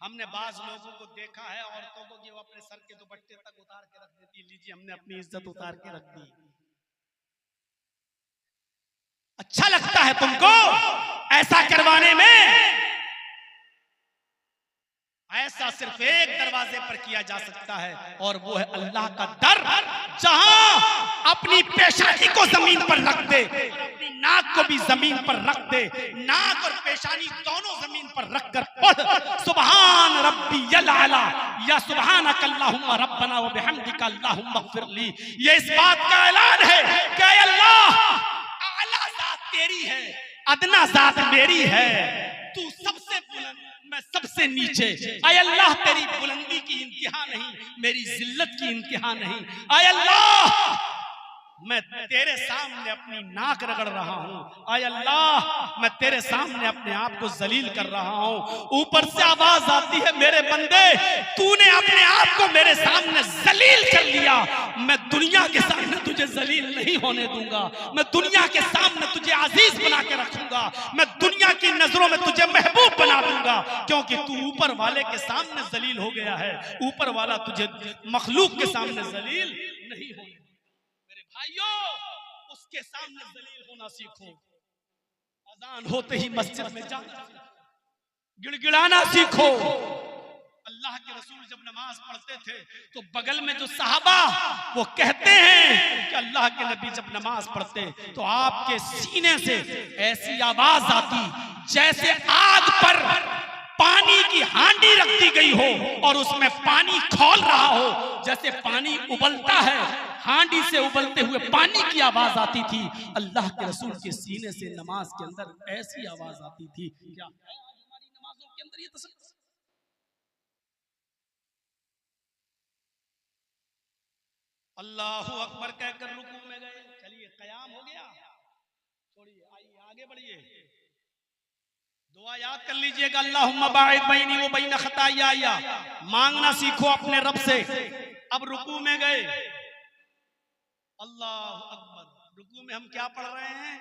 हमने बाज लोगों को देखा है, औरतों को, कि वो अपने सर के दुपट्टे तक उतार के रख देती, लीजिए हमने अपनी इज्जत उतार के रख दी। अच्छा लगता है तुमको ऐसा करवाने में? ऐसा सिर्फ एक दरवाजे पर किया जा सकता है, और वो है अल्लाह का दर, जहां अपनी पेशानी को जमीन पर रख दे, अपनी नाक को भी जमीन पर रख दे, नाक और पेशानी दोनों जमीन पर रख कर पढ़ सुभान रब्बियल आला या सुभानक अल्लाहुम्मा रब्बना व बिहम्दिका अल्लाहुम्मा इग़फिरली। ये इस बात का ऐलान है कि अल्लाह आला जात तेरी है, अदना जात मेरी है, तू सबसे बुलंद, मैं सबसे नीचे। आय अल्लाह तेरी बुलंदी की इंतहा नहीं, मेरी जिल्लत की इंतहा नहीं। आय अल्लाह मैं तेरे सामने अपनी नाक रगड़ रहा हूं। आय अल्लाह मैं तेरे सामने अपने आप को जलील कर रहा हूं। ऊपर से आवाज आती है, मेरे बंदे तूने अपने आप को मेरे सामने जलील कर लिया, मैं दुनिया के सामने तुझे जलील नहीं होने दूंगा, मैं दुनिया के सामने तुझे अजीज बना के रखूंगा, मैं दुनिया की नजरों में तुझे महबूब बना दूंगा, क्योंकि तू ऊपर वाले के सामने जलील हो गया है। ऊपर वाला तुझे मखलूक के सामने जलील नहीं होने। भाइयों, उसके सामने जलील होना सीखो। अजान होते ही मस्जिद में जाना, गिड़गिड़ाना सीखो। अल्लाह के रसूल जब नमाज पढ़ते थे तो बगल में जो सहाबा, वो कहते हैं कि अल्लाह के नबी जब नमाज पढ़ते तो आपके सीने से ऐसी आवाज आती जैसे आग पर पानी की हांडी रख दी गई हो और उसमें पानी खौल रहा हो, जैसे पानी उबलता है, हांडी से उबलते हुए पानी की आवाज आती थी। अल्लाह के रसूल के सीने से नमाज के अंदर ऐसी आवाज आती थी। क्या है आज हमारी नमाजों के अंदर ये तसल्लुस? अल्लाहू अकबर कहकर रुकू में गए, चलिए कयाम हो गया, छोड़िए, आइए आगे बढ़िए, दुआ याद कर लीजिएगा, अल्लाहुम्मा बाइद बैनी व बैन खताया, मांगना सीखो अपने रब से। अब रुकू में गए, अल्लाह अकबर, रुकू में हम क्या पढ़ रहे हैं?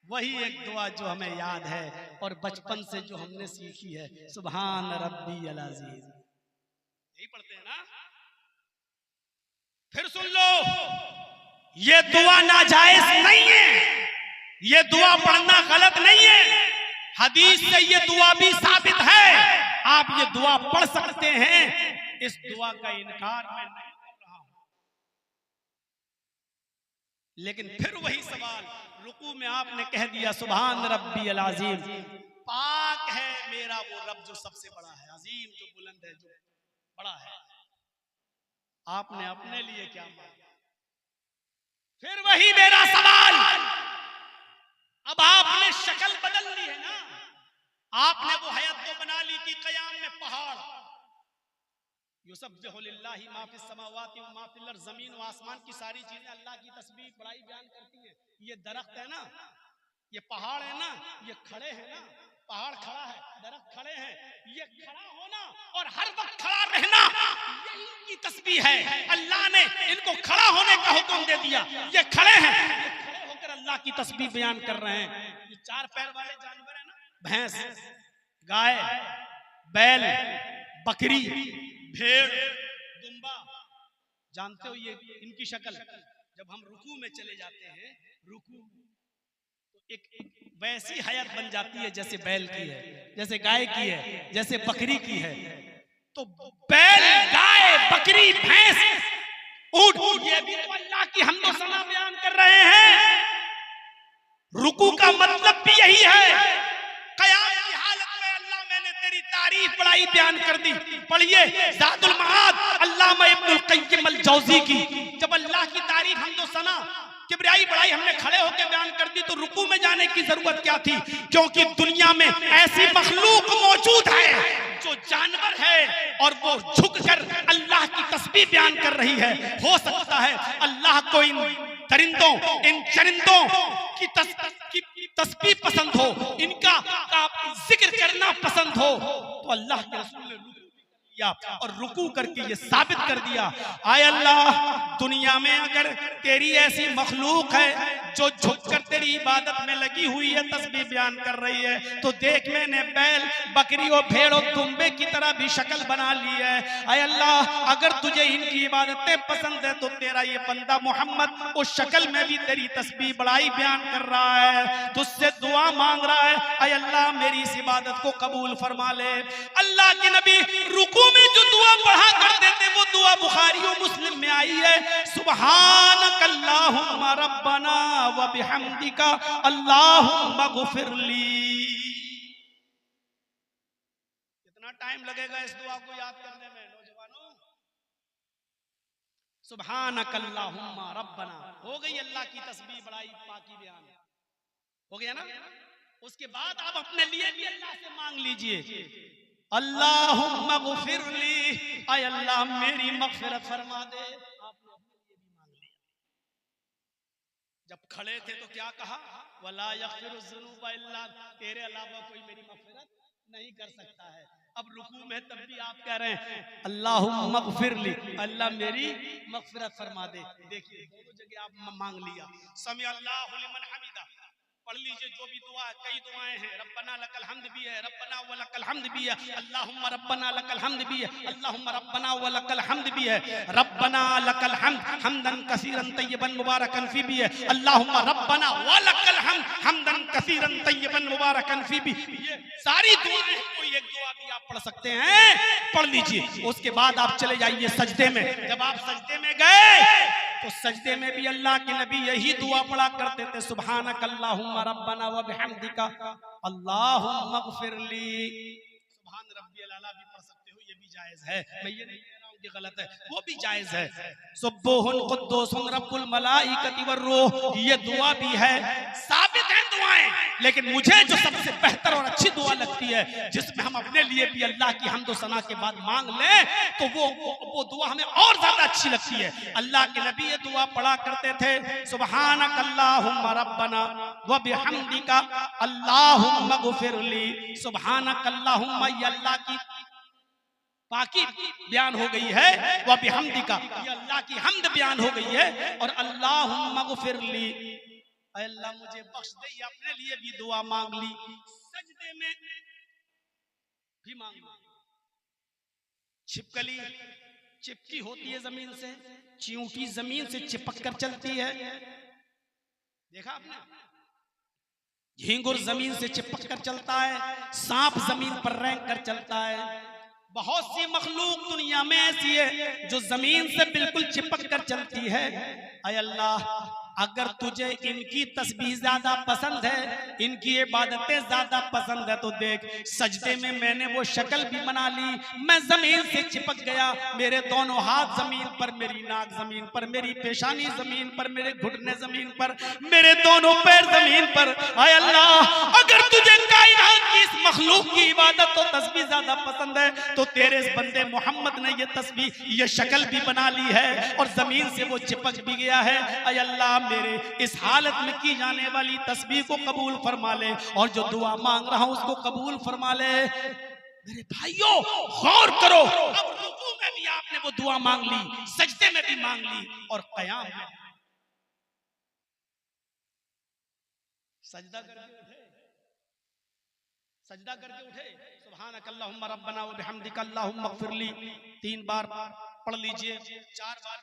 वही एक दुआ जो हमें याद है और बचपन से जो हमने सीखी है, सुभान रब्बियल अज़ीज़, यही पढ़ते हैं ना? फिर सुन लो, ये दुआ नाजायज नहीं है, ये दुआ पढ़ना गलत नहीं है, हदीस से ये दुआ भी साबित है, आप ये दुआ पढ़ सकते हैं, इस दुआ का इनकार मैं नहीं कर रहा हूं। लेकिन फिर वही सवाल, रुकू में आपने कह दिया सुभान रब्बियल अज़ीम, पाक है मेरा वो रब जो सबसे बड़ा है, अजीम जो बुलंद है, जो बड़ा है। आपने अपने लिए क्या मांगा? फिर वही मेरा सवाल, अब आपने शक्ल बदल ली है ना, आपने वो हयात तो बना ली थी कयाम में पहाड़, युसब्बिहु लिल्लाहि मा फिस समावाति व मा फिल अर्ज़, जमीन व आसमान की सारी चीजें अल्लाह की तस्बीह बड़ाई बयान करती हैं। ये दरख्त है ना, ये पहाड़ है ना, ये खड़े हैं ना, पहाड़ खड़ा है, दरख्त खड़े हैं, ये खड़ा होना और हर वक्त खड़ा रहना यही इनकी तस्बीह है। अल्लाह ने इनको खड़ा होने का हुक्म दे दिया, ये खड़े हैं, ये खड़े होकर अल्लाह की तस्बीह बयान कर रहे हैं। ये चार पैर वाले जानवर है ना, भैंस, गाय, बैल, बकरी, भेड़, दुम्बा, जानते हो ये इनकी शक्ल। जब हम रुकू में चले जाते हैं, रुकू तो एक वैसी हयात बन जाती है जैसे बैल की है, जैसे गाय की है, जैसे बकरी की है। तो बैल, गाय, बकरी, भैंस, ऊंट, ये भी तो अल्लाह की हम्दो सना बयान कर रहे हैं। रुकू का मतलब भी यही है, कयाम की हालत में अल्लाह मैंने तेरी तारीफ बड़ाई बयान कर दी। पढ़िए ज़ादुल मआद अल्लामा इब्नुल क़य्यिम अल जौज़ी की, जब अल्लाह की तारीफ हम्दो सना किबरियाई बड़ाई हमने खड़े होकर बयान कर दी तो रुकू में जाने की जरूरत क्या थी? क्योंकि दुनिया में ऐसी मखलूक मौजूद है जो जानवर है और वो झुककर अल्लाह की तस्बीह बयान कर रही है। हो सकता है अल्लाह को इन दरिंदों, इन चरिंदों की तस्बीह पसंद हो, इनका जिक्र करना पसंद हो, तो अल्लाह के रसूल ने किया और रुकू करके ये साबित कर दिया, आय अल्लाह दुनिया में अगर तेरी ऐसी मखलूक है जो झुककर तेरी इबादत में लगी हुई है, तस्बीह बयान कर रही है, तो देख मैंने बैल बकरी और भेड़ और दुम्बे की तरह भी शक्ल बना ली है। आय अल्लाह अगर तुझे इनकी इबादतें पसंद है तो तेरा ये बंदा मोहम्मद उस शक्ल में भी तेरी तस्बीह बड़ाई बयान कर रहा है, तुझसे दुआ मांग रहा है, आय अल्लाह मेरी इस इबादत को कबूल फरमा ले। अल्लाह के नबी रुकू में जो दुआ पढ़ा करते थे वो दुआ बुखारी और मुस्लिम में आई है, सुब्हानकल्लाहुम्मा रब्बना व बिहम्दिका अल्लाहुम्मा गुफिरली। कितना टाइम लगेगा इस दुआ को याद करने में नौजवानों? सुब्हानकल्लाहुम्मा रब्बना हो गई अल्लाह की तस्बीह बड़ाई पाकी बयान हो गया ना। उसके बाद आप अपने लिए भी अल्लाह से मांग लीजिए, अल्लाहुम्मा गुफिरली, आय अल्लाह मेरी मग़फ़िरत फरमा दे। आपने अपने लिए भी मांग लिया। जब खड़े थे तो क्या कहा, वला यग़फ़िरुज़्ज़ुनूबा इल्ला, तेरे अलावा कोई मेरी मग़फ़िरत नहीं कर सकता है। अब रुकू में तब भी आप कह रहे हैं अल्लाहुम्मा ग़फ़िरली, अल्लाह मेरी मग़फ़िरत फरमा दे। देखिए दोनों जगह आप मांग लिया। समी अल्लाहु लिमन हमिदा पढ़ लीजिए, जो भी दुआ, कई दुआएं हैं, रब्बना लकल हम्द भी है, रब्बना व लकल हम्द भी है, अल्लाहुम्मा रब्बना लकल हम्द भी है, अल्लाहुम्मा रब्बना व लकल हम्द भी है, रब्बना लकल हम्द हम्दन कसीरन तय्यबन मुबारकन फी भी है, अल्लाहुम्मा रब्बना व लकल हम्द हम्दन कसीरन तय्यबन मुबारकन फी भी। ये सारी दुआएं, कोई एक दुआ भी आप पढ़ सकते हैं, पढ़ लीजिए। उसके बाद आप चले जाइए सजदे में। जब आप सजदे में गए तो सजदे में भी अल्लाह के नबी यही दुआ पढ़ा करते थे, सुब्हानकल्लाहुम्मा रब्बना व बिहम्दिका अल्लाहुम्मा ग़फ़िरली। सुभान रब्बियल आला भी पढ़ सकते हो, ये भी जायज है, मैं ये नहीं कह रहा हूं कि गलत है, वो भी जायज है। सुब्बुहुन कुद्दूसुन रब्बुल मलाइकति वर्रूह, ये दुआ भी है, साबित है दुआएं। लेकिन मुझे जो सबसे बेहतर और अच्छी दुआ लगती है, जिसमें हम अपने लिए भी अल्लाह की हम्द व सना के बाद मांग लें, तो वो दुआ हमें और ज्यादा अच्छी लगती है। अल्लाह के नबी ये दुआ पढ़ा करते थे, सुब्हानकल्लाहुम्मा रब्बना व बिहम्दिका अल्लाहुम्मा ग़फ़िरली। सुब्हानकल्लाहुम्मा, ये अल्लाह की पाकी बयान हो गई है, वह बिहम्दिका, ये अल्लाह की हम्द बयान हो गई है, और अल्लाहुम्मा ग़फ़िरली, अल्लाह मुझे बख्श दे। अपने लिए भी दुआ मांग ली, सजदे में भी मांग ली। छिपकली चिपकी होती है जमीन से, चींटी जमीन से चिपक कर चलती है, देखा आपने? झींगुर जमीन से चिपक कर चलता है, सांप जमीन पर रेंग कर चलता है। बहुत सी मखलूक दुनिया में ऐसी है जो जमीन से बिल्कुल चिपक कर चलती है। ऐ अल्लाह अगर तुझे इनकी तस्बीह ज्यादा पसंद है, इनकी इबादतें ज्यादा पसंद है, तो देख सजदे में मैंने वो शक्ल भी बना ली, मैं जमीन से चिपक गया, मेरे दोनों हाथ जमीन पर, मेरी नाक जमीन पर, मेरी पेशानी जमीन पर, मेरे घुटने जमीन पर, मेरे दोनों पैर जमीन पर। ऐ अल्लाह अगर तुझे कायनात की इस मखलूक की इबादत और तस्बीह ज्यादा पसंद है, तो तेरे इस बंदे मोहम्मद ने ये तस्बीह, ये शक्ल भी बना ली है और जमीन से वो चिपक भी गया है। ऐ अल्लाह मेरे इस हालत में की जाने वाली तस्बीह को कबूल फरमा ले, और जो दुआ मांग रहा हूं उसको कबूल फरमा ले। मेरे भाइयों गौर करो, अब रुकू में भी आपने वो दुआ मांग ली, सजदे में भी मांग ली, और क़याम में सजदा करके उठे, सजदा करके उठे, सुब्हानकल्लाहुम्मा रब्बना व बिहम्दिका अल्लाहुम्मा ग़फ़िरली 3 बार पढ़ लीजिए, 4 बार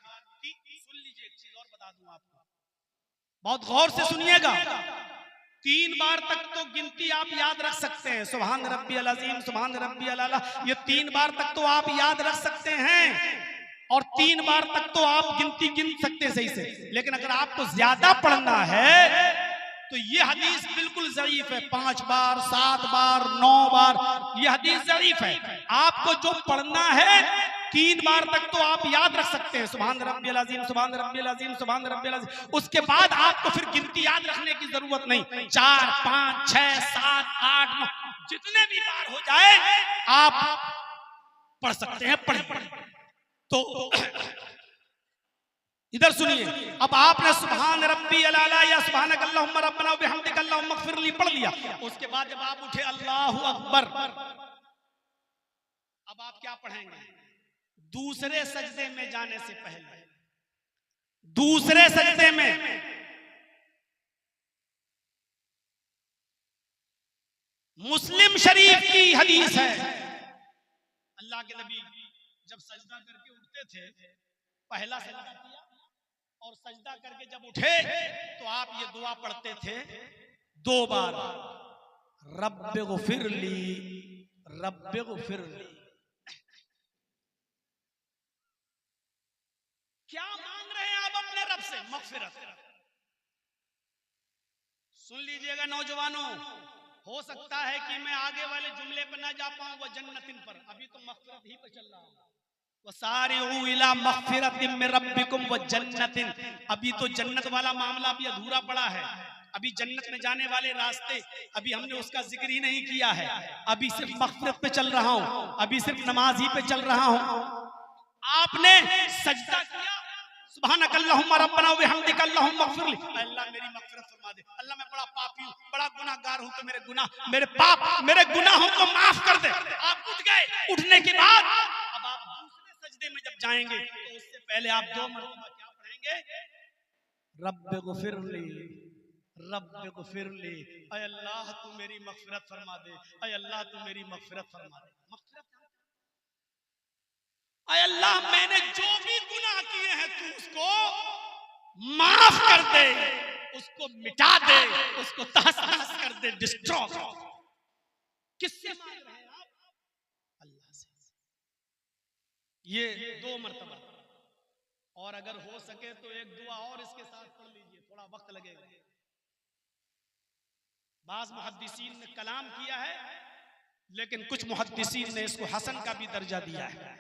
सुन लीजिए। एक चीज और बता दूं आपको, बहुत गौर से सुनिएगा। 3 बार तक तो गिनती आप याद रख सकते हैं, सुभान रब्बियल अज़ीम, सुभान रब्बियल आला, ये 3 बार तक तो आप याद रख सकते हैं, और 3 बार तक तो आप गिनती गिन सकते हैं सही से। लेकिन अगर आपको ज्यादा पढ़ना है तो ये हदीस बिल्कुल ज़ईफ है। 5 बार, 7 बार, 9 बार, ये हदीस ज़ईफ है। आपको जो पढ़ना है 3 बार तक तो आप याद रख सकते हैं, सुभान रब्बियल अज़ीम, सुभान रब्बियल अज़ीम, सुभान रब्बियल अज़ीम। उसके बाद आपको फिर गिनती याद रखने की जरूरत नहीं। 4, 5, 6, 7, 8, 9 जितने भी बार हो जाए आप पढ़ सकते हैं। पढ़ तो इधर सुनिए, अब आपने सुभान रब्बियल आला या सुभानकल्लाहुम्मा रब्बना व बिहम्दिका अल्लाहुम्मा ग़फ़िरली पढ़ लिया। उसके बाद जब आप उठे अल्लाहु अकबर, अब आप क्या पढ़ेंगे? दूसरे सजदे में जाने से पहले, दूसरे सजदे में मुस्लिम शरीफ की हदीस है, अल्लाह के नबी जब सजदा करके उठते थे, पहला सजदा किया और सजदा करके जब उठे तो आप ये दुआ पढ़ते थे 2 बार, रब्बिग़फिरली रब्बिग़फिरली। क्या मांग रहे हैं आप अपने रब से? मग़फ़िरत। सुन लीजिएगा नौजवानों, हो सकता है कि मैं आगे वाले जुमले पर ना जा पाऊं, वो जन्नतिन पर, अभी तो मग़फ़िरत ही पे चल रहा हूं। वसारिऊ इला मग़फ़िरतिम मिन रब्बिकुम व जन्नतिन, अभी तो जन्नत वाला मामला अभी अधूरा पड़ा है। अभी जन्नत में जाने वाले रास्ते अभी हमने उसका जिक्र ही नहीं किया है। अभी सिर्फ मग़फ़िरत पे चल रहा हूं, अभी सिर्फ नमाज ही पे चल रहा हूं। आपने सजदा किया, सुब्हानकल्लाहुम्मा रब्बना व बिहम्दिका अल्लाहुम्मा इग़फिरली, अल्लाह मेरी मग़फ़िरत फरमा दे, अल्लाह मैं बड़ा पापी हूं, बड़ा गुनाहगार हूं, तो मेरे गुनाह, मेरे पाप, मेरे गुनाहों को माफ कर दे। आप उठ गए, उठने के बाद अब आप दूसरे सजदे में जब जाएंगे तो उससे पहले आप 2 मरतबा क्या पढ़ेंगे? रब्बिग़फिरली रब्बिग़फिरली, ऐ अल्लाह तू मेरी मग़फ़िरत फरमा दे, ऐ अल्लाह तू मेरी मग़फ़िरत फरमा दे। मग़फ़िरत, ऐ अल्लाह मैंने जो भी गुनाह किए हैं तू उसको माफ कर दे, उसको मिटा दे, उसको तहस-नहस कर दे, डिस्ट्रॉय कर दे। किससे मांग रहे हैं आप? अल्लाह से। ये 2 मरतबा, और अगर हो सके तो एक दुआ और इसके साथ पढ़ लीजिए, थोड़ा वक्त लगेगा। बाज़ मुहद्दिसीन ने कलाम किया है, लेकिन कुछ मुहद्दिसीन ने इसको हसन का भी दर्जा दिया है।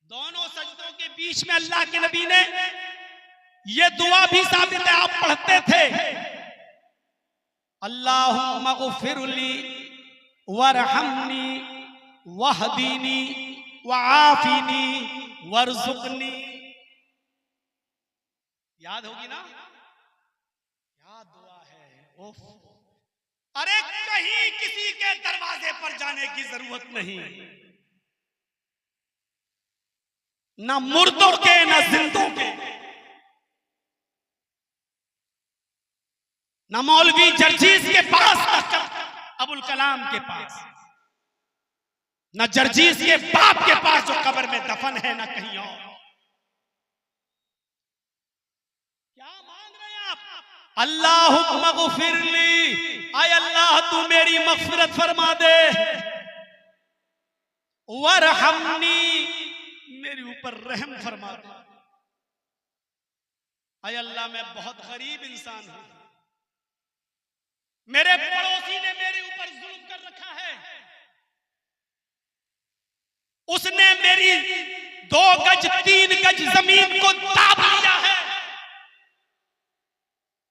दोनों सजदों के बीच में अल्लाह के नबी ने ये दुआ भी साबित है, आप पढ़ते थे, अल्लाहुम्मा ग़फ़िरली वरहमनी वहदीनी वआफ़िनी वरज़ुक़नी। याद होगी ना? क्या दुआ है। ओफ, अरे कहीं किसी के दरवाजे पर जाने की जरूरत नहीं, ना मुर्दों के ना जिंदों के, ना मौलवी जर्जीस के पास, ना अबुल कलाम के पास, ना जर्जीस के बाप के पास जो कब्र में दफन है, ना कहीं और। क्या मांग रहे हैं आप? अल्लाहुम्मा ग़फ़िरली, आय अल्लाह तू मेरी मग़फ़िरत फरमा दे, वरहमनी, मेरे ऊपर रहम फरमा दे। आय अल्लाह मैं बहुत गरीब इंसान हूं, मेरे पड़ोसी ने मेरे ऊपर जुल्म कर रखा है, उसने मेरी 2 गज 3 गज जमीन को दाब लिया है।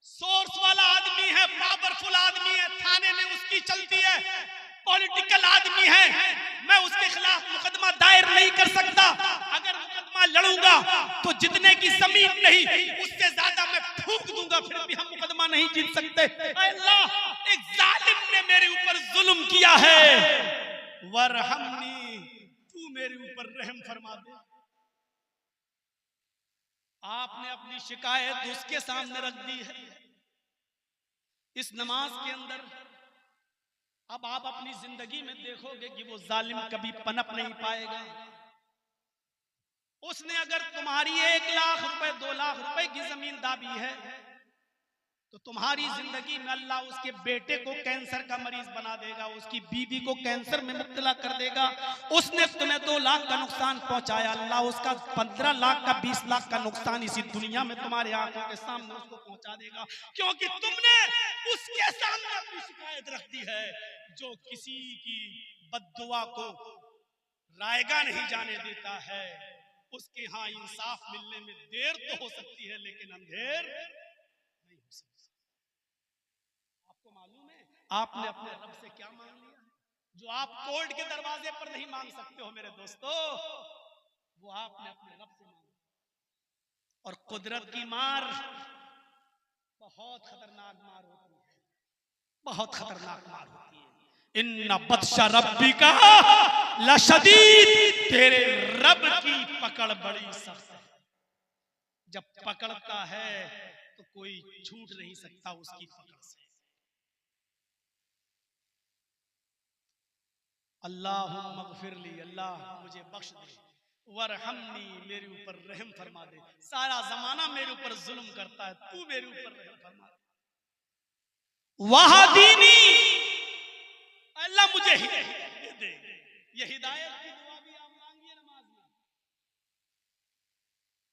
सोर्स वाला आदमी है, पावरफुल आदमी है, थाने में उसकी चलती है, पॉलिटिकल आदमी है, मैं उसके खिलाफ मुकदमा दायर नहीं कर सकता। अगर मुकदमा लड़ूंगा तो जितने की जमीन नहीं उससे ज्यादा मैं फूंक दूंगा, फिर भी हम मुकदमा नहीं जीत सकते। अल्लाह, एक जालिम ने मेरे ऊपर जुल्म किया है, वरहमनी, तू मेरे ऊपर रहम फरमा दे। आपने अपनी शिकायत उसके सामने रख दी है इस नमाज के अंदर। अब आप अपनी जिंदगी में देखोगे कि वो जालिम कभी पनप नहीं पाएगा। उसने अगर तुम्हारी 1 लाख रुपए 2 लाख रुपए की जमीन दाबी है तो तुम्हारी जिंदगी में अल्लाह उसके बेटे को कैंसर का मरीज बना देगा, उसकी बीवी को कैंसर में मुब्तला कर देगा। उसने तुम्हें 2 लाख का नुकसान पहुंचाया, अल्लाह उसका 15 लाख का 20 लाख का नुकसान इसी दुनिया में तुम्हारे आंखों के सामने उसको पहुंचा देगा, क्योंकि तुमने उसके सामने अपनी शिकायत रख दी है। जो किसी की बद्दुआ को रायगा नहीं जाने देता है, उसके यहाँ इंसाफ मिलने में देर तो हो सकती है लेकिन अंधेर नहीं हो सकती। आपको मालूम है आपने अपने रब से क्या मांग लिया है? जो आप कोर्ट के दरवाजे पर नहीं मांग सकते हो मेरे दोस्तों, वो आपने अपने रब से मांगा। और कुदरत की मार बहुत खतरनाक मार होती है, बहुत खतरनाक मार होती है। इन्ना बत्शा रब्बिका लशदीद, तेरे रब की पकड़ बड़ी सख्त है। जब पकड़ता है तो कोई छूट नहीं सकता उसकी पकड़ से। अल्लाहुम्मा ग़फ़िरली, अल्लाह मुझे बख्श दे, वरहमनी, मेरे ऊपर रहम फरमा दे। सारा जमाना मेरे ऊपर जुल्म करता है, तू मेरे ऊपर रहम फरमा दे। वहदीनी, अल्लाह मुझे हिदायत दे। ये हिदायत की दुआ भी आप मांगिए नमाज में।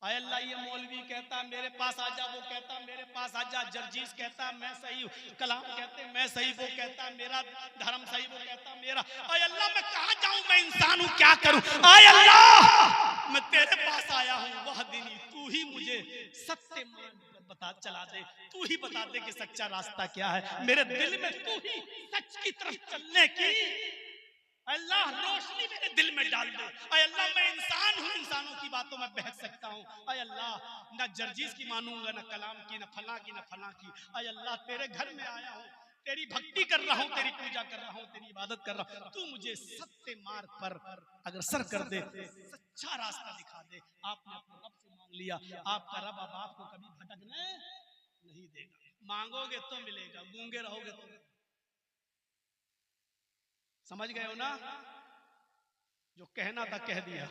आय अल्लाह, ये मौलवी कहता मेरे पास आजा, वो कहता मेरे पास आजा, जर्जीस कहता मैं सही हूँ, कलाम कहते मैं सही, वो कहता मेरा धर्म सही, वो कहता मेरा। आय अल्लाह, मैं कहाँ जाऊं, मैं इंसान हूँ, क्या करूं? आय अल्लाह, मैं तेरे पास आया हूँ, वह दिन तू ही मुझे सत्य मार्ग पर बता चला दे, तू ही बता दे कि सच्चा रास्ता क्या है। मेरे दिल में तू ही सच की तरफ चलने की अल्लाह रोशनी मेरे दिल में डाल दे। अय अल्लाह, मैं इंसान हूँ, इंसानों की बातों में बहक सकता हूँ। अय अल्लाह, ना जर्जीस की मानूंगा, ना कलाम की, ना फला की, ना फला की। अय अल्लाह, तेरे घर में आया हूँ, तेरी भक्ति कर रहा हूँ, तेरी पूजा कर रहा हूँ, तेरी इबादत कर रहा हूँ। तू मुझे सत्य मार्ग पर अग्रसर कर दे, सच्चा रास्ता दिखा दे। आपने अपने रब से मांग लिया, आपका रब अब आपको कभी भटकने नहीं देगा। मांगोगे तो मिलेगा, गूंगे रहोगे तो। समझ गए हो ना? जो कहना था कह दिया।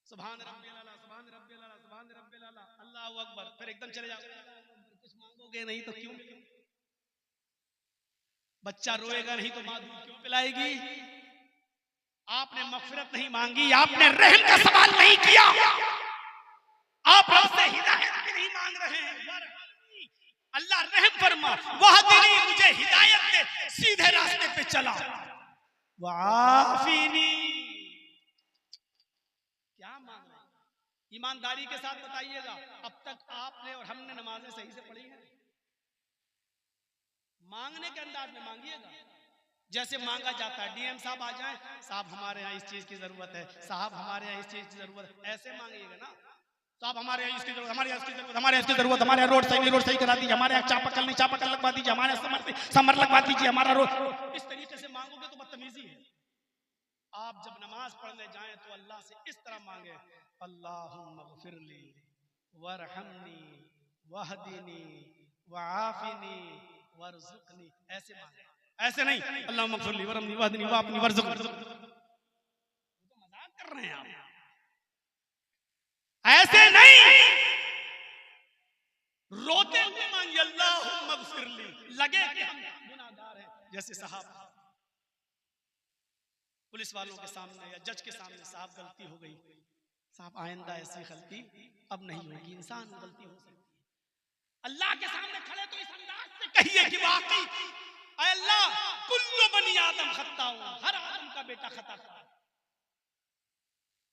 सुभान रब्बिल आला, सुभान रब्बिल आला, सुभान रब्बिल आला, अल्लाहू अकबर। फिर एकदम चले जाओ, कुछ मांगोगे नहीं तो क्यों? बच्चा रोएगा नहीं तो मां दूध क्यों पिलाएगी? आपने मगफिरत नहीं मांगी, आपने रहम का सवाल नहीं किया, आप रब से हिदायत भी नहीं मांग रहे हैं। अल्लाह रहम फरमा, वहदनी, मुझे हिदायत दे, सीधे रास्ते पे चला। वाफिनी, क्या मांग रहे हैं? ईमानदारी के साथ बताइएगा, अब तक आपने और हमने नमाजें सही से पढ़ी हैं? मांगने के अंदाज में मांगिएगा जैसे मांगा जाता है। डीएम साहब आ जाएं, साहब हमारे यहाँ इस चीज की जरूरत है, साहब हमारे यहाँ इस चीज की जरूरत है, ऐसे मांगिएगा ना। साहब हमारे यहाँ इसकी जरूरत, हमारे यहाँ इसकी जरूरत, हमारे यहाँ इसकी जरूरत, हमारे यहाँ रोड सही नहीं, रोड सही करा दीजिए, हमारे यहाँ चापाकल नहीं, चापाकल लगवा दीजिए, हमारे यहाँ समर लगवा दीजिए, हमारा रोड। इस तरीके से मांगोगे तो बदतमीजी है। आप जब नमाज पढ़ने जाएं तो अल्लाह से इस तरह मांगे, अल्लाहुम्मा ग़फ़िरली वरहमनी वहदीनी वआफ़िनी वरज़ुक़नी, ऐसे मांगे, ऐसे नहीं अल्लाहुम्मा ग़फ़िरली वरहमनी वहदीनी वआफ़िनी वरज़ुक़नी। तो मजाक कर रहे हैं आप, ऐसे नहीं। रोते हुए मांगिए, अल्लाहुम्मा ग़फ़िरली, लगे कि हम गुनाहगार हैं। जैसे साहब पुलिस वालों के सामने या जज के सामने, साहब गलती हो गई, साहब आइंदा ऐसी गलती अब नहीं होगी, इंसान गलती हो सकती है। अल्लाह के सामने खड़े तो इस अंदाज से कहिए कि वाकई अल्लाह, कुल्लु बनी आदम खत्ताऊं, हर आदम का बेटा खता करता है।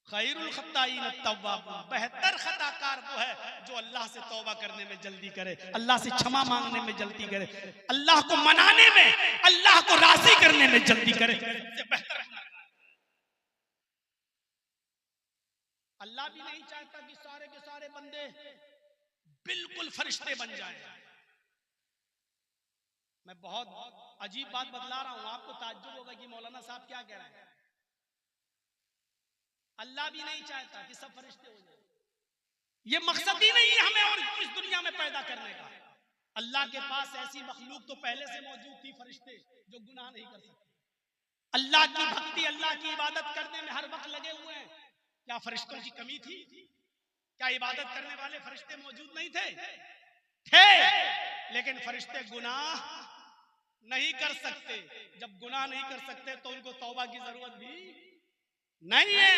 खैरुल खत्ताईन अत्तव्वाबून, बेहतर खताकार वो है जो अल्लाह से तौबा करने में जल्दी करे, अल्लाह से क्षमा मांगने में जल्दी करे, अल्लाह को मनाने में, अल्लाह को राजी करने में जल्दी करे। बेहतर अल्लाह भी नहीं चाहता कि सारे के सारे बंदे बिल्कुल फरिश्ते बन जाएं। मैं बहुत अजीब बात बतला रहा हूं, आपको ताज्जुब होगा कि मौलाना साहब क्या कह रहे हैं। अल्लाह भी नहीं चाहता कि सब फरिश्ते हो जाएं। ये मकसद ही नहीं है हमें और इस दुनिया में पैदा करने का। अल्लाह के पास ऐसी मखलूक तो पहले से मौजूद थी, फरिश्ते जो गुनाह नहीं कर सकते। अल्लाह की भक्ति, अल्लाह की इबादत करने में हर वक्त लगे हुए हैं। क्या फरिश्तों की कमी थी? क्या इबादत करने वाले फरिश्ते मौजूद नहीं थे? थे, लेकिन फरिश्ते गुनाह नहीं कर सकते। जब गुनाह नहीं कर सकते तो उनको तौबा की जरूरत भी नहीं है।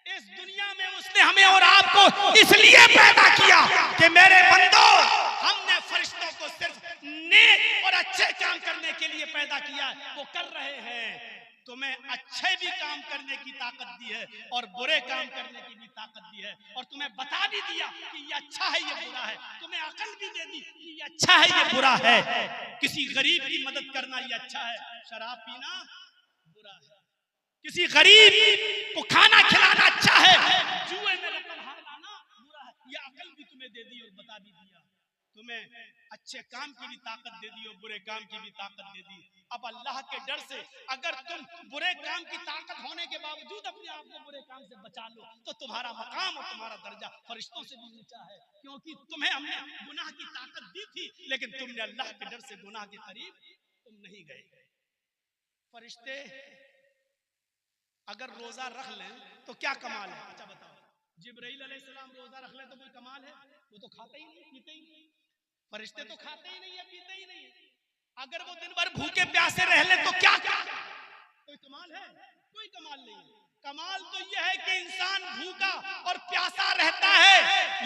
इस दुनिया में उसने हमें और आपको इसलिए पैदा किया कि मेरे बंदो, हमने फरिश्तों को सिर्फ नेक और अच्छे काम करने के लिए पैदा किया, वो कर रहे हैं। तुम्हें अच्छे भी काम करने की ताकत दी है और बुरे काम करने की भी ताकत दी है, और तुम्हें बता भी दिया कि ये अच्छा है, ये बुरा है। तुम्हें अकल भी दे दी कि ये अच्छा है, ये बुरा है। किसी गरीब की मदद करना ये अच्छा है, शराब पीना बुरा है। किसी गरीब को खाना खिलाना अच्छा है, जुए में रकम हार लाना बुरा है। ये अकल भी तुम्हें दे दी और बता भी दिया। तुम्हें अच्छे काम की भी ताकत दे दी और बुरे काम की भी ताकत दे दी। अब अल्लाह के डर से अगर तुम बुरे काम की ताकत होने के बावजूद अपने आप को बुरे काम से बचा लो तो तुम्हारा मकाम और तुम्हारा दर्जा फरिश्तों से भी ऊंचा है, क्योंकि तुम्हें हमने गुनाह की ताकत दी थी लेकिन तुमने अल्लाह के डर से गुनाह के करीब तुम नहीं गए। फरिश्ते अगर रोजा रख लें तो क्या कमाल है? अच्छा बताओ, जिब्राइल अलैहिस्सलाम रोजा रख ले तो कोई कमाल है? वो तो खाते ही नहीं पीते ही नहीं। फरिश्ते तो खाते ही नहीं है पीते ही नहीं। अगर वो दिन भर भूखे प्यासे रह ले तो क्या कोई कमाल है? कोई कमाल नहीं। कमाल तो यह है कि इंसान भूखा और प्यासा रहता है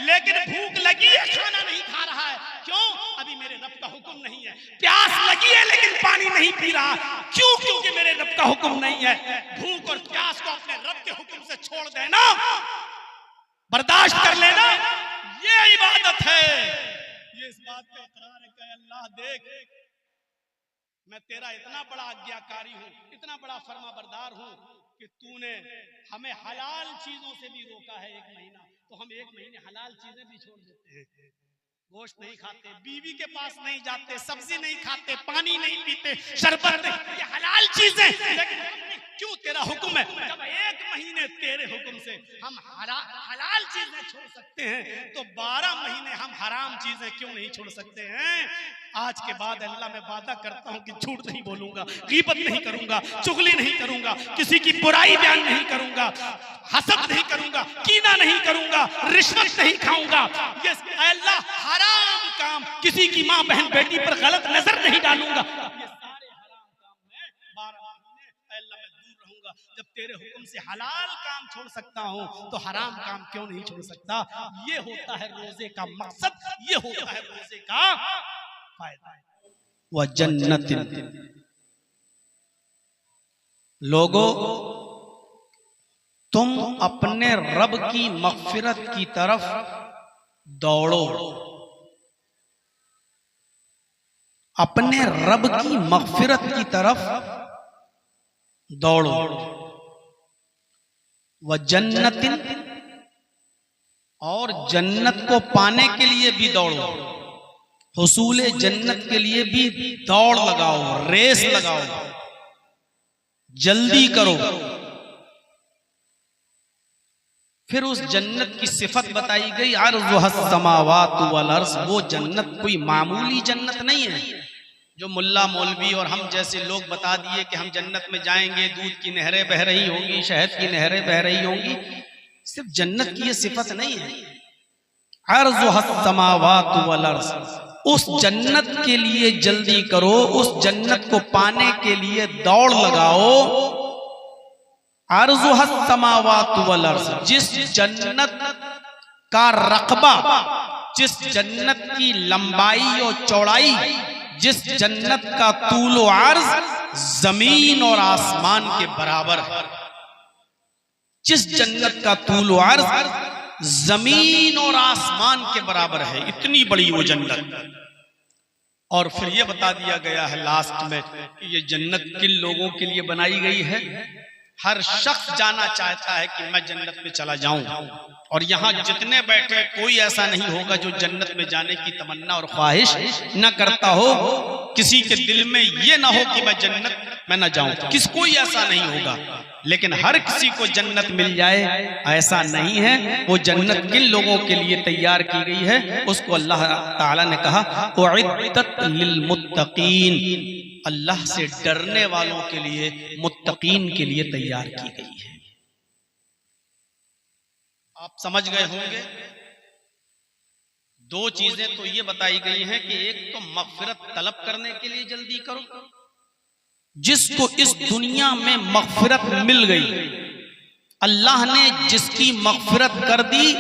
लेकिन भूख लगी है खाना नहीं खा रहा है। क्यों? अभी मेरे रब का हुक्म नहीं है। प्यास लगी है लेकिन पानी नहीं पी रहा। क्यों? क्योंकि मेरे रब का हुक्म नहीं है। भूख और प्यास को अपने रब के हुक्म से छोड़ देना, बर्दाश्त कर लेना, ये इबादत है। ये इस बात का इकरार है कि अल्लाह देख, मैं तेरा इतना बड़ा आज्ञाकारी हूं, इतना बड़ा फर्माबरदार हूं कि तूने हमें हलाल चीजों से भी रोका है 1 महीना, तो हम 1 महीने हलाल चीजें भी छोड़ देते हैं। गोश्त नहीं खाते, बीवी के पास नहीं जाते, सब्जी नहीं खाते, पानी नहीं पीते, शरबत नहीं, ये हलाल चीजें। लेकिन क्यों तेरा हुक्म है? जब 1 महीने तेरे हुक्म से हम हलाल चीजें छोड़ सकते हैं तो 12 महीने हम हराम चीजें क्यों नहीं छोड़ सकते हैं? आज के बाद अल्लाह मैं वादा करता हूं कि झूठ नहीं बोलूंगा, गीबत नहीं करूंगा, चुगली नहीं करूंगा, किसी की बुराई बयान नहीं करूंगा, हसद नहीं करूंगा, कीना नहीं करूंगा, रिश्वत नहीं खाऊंगा। ये अल्लाह हराम काम, किसी की माँ बहन बेटी पर गलत नजर नहीं डालूंगा। ये सारे हराम काम में 12 महीने अल्लाह मैं दूर रहूंगा। जब तेरे हुक्म से हलाल काम छोड़ सकता हूं तो हराम काम क्यों नहीं छोड़ सकता? ये होता है रोजे का मकसद, ये होता है रोजे का फायदा। व जन्नतिन, लोगों तुम अपने रब की मग़फ़िरत की तरफ दौड़ो, अपने रब की मग़फ़िरत की तरफ दौड़ो। व जन्नतिन, और जन्नत को पाने के लिए भी दौड़ो, हुसूले जन्नत के लिए भी दौड़ लगाओ, रेस लगाओ, जल्दी करो। फिर उस जन्नत की सिफत बताई गई, अर्ज़ुहस समावातु वल अर्ज़। वो जन्नत कोई मामूली जन्नत नहीं है जो मुल्ला मौलवी और हम जैसे लोग बता दिए कि हम जन्नत में जाएंगे, दूध की नहरें बह रही होंगी, शहद की नहरें बह रही होंगी। सिर्फ जन्नत की ये सिफत नहीं है। अर्ज़ुहस समावातु वल अर्ज़, उस जन्नत के लिए जल्दी करो, उस जन्नत को पाने के लिए दौड़ लगाओ। अर्ज़ुहस समावातु वल अर्ज़, जिस जन्नत का रकबा, जिस जन्नत की लंबाई और चौड़ाई, जिस जन्नत का तूल व अर्ज़ जमीन और आसमान के बराबर है, जिस जन्नत का तूल व अर्ज़ जमीन और आसमान के बराबर है, इतनी बड़ी वो जन्नत। और फिर ये बता दिया गया है लास्ट में कि ये जन्नत किन लोगों के लिए बनाई गई है। हर शख्स जाना चाहता है कि मैं जन्नत में चला जाऊं, और यहाँ जितने बैठे कोई ऐसा नहीं होगा जो जन्नत में जाने की तमन्ना और ख्वाहिश न करता हो। किसी के दिल में ये ना हो कि मैं जन्नत में न जाऊं, किसको ही ऐसा नहीं होगा। लेकिन हर किसी को जन्नत मिल जाए ऐसा नहीं है। वो जन्नत किन लोगों के लिए तैयार की गई है उसको अल्लाह ताला ने कहा, उइद्दत लिल मुत्तकीन, अल्लाह से डरने वालों के लिए, मुत्तकीन के लिए तैयार की गई है। आप समझ गए होंगे। 2 चीजें तो ये बताई गई हैं कि एक तो मग़फ़िरत तलब करने के लिए जल्दी करो, जिसको इस दुनिया में मग़फ़िरत मिल गई, अल्लाह ने जिसकी मग़फ़िरत कर दी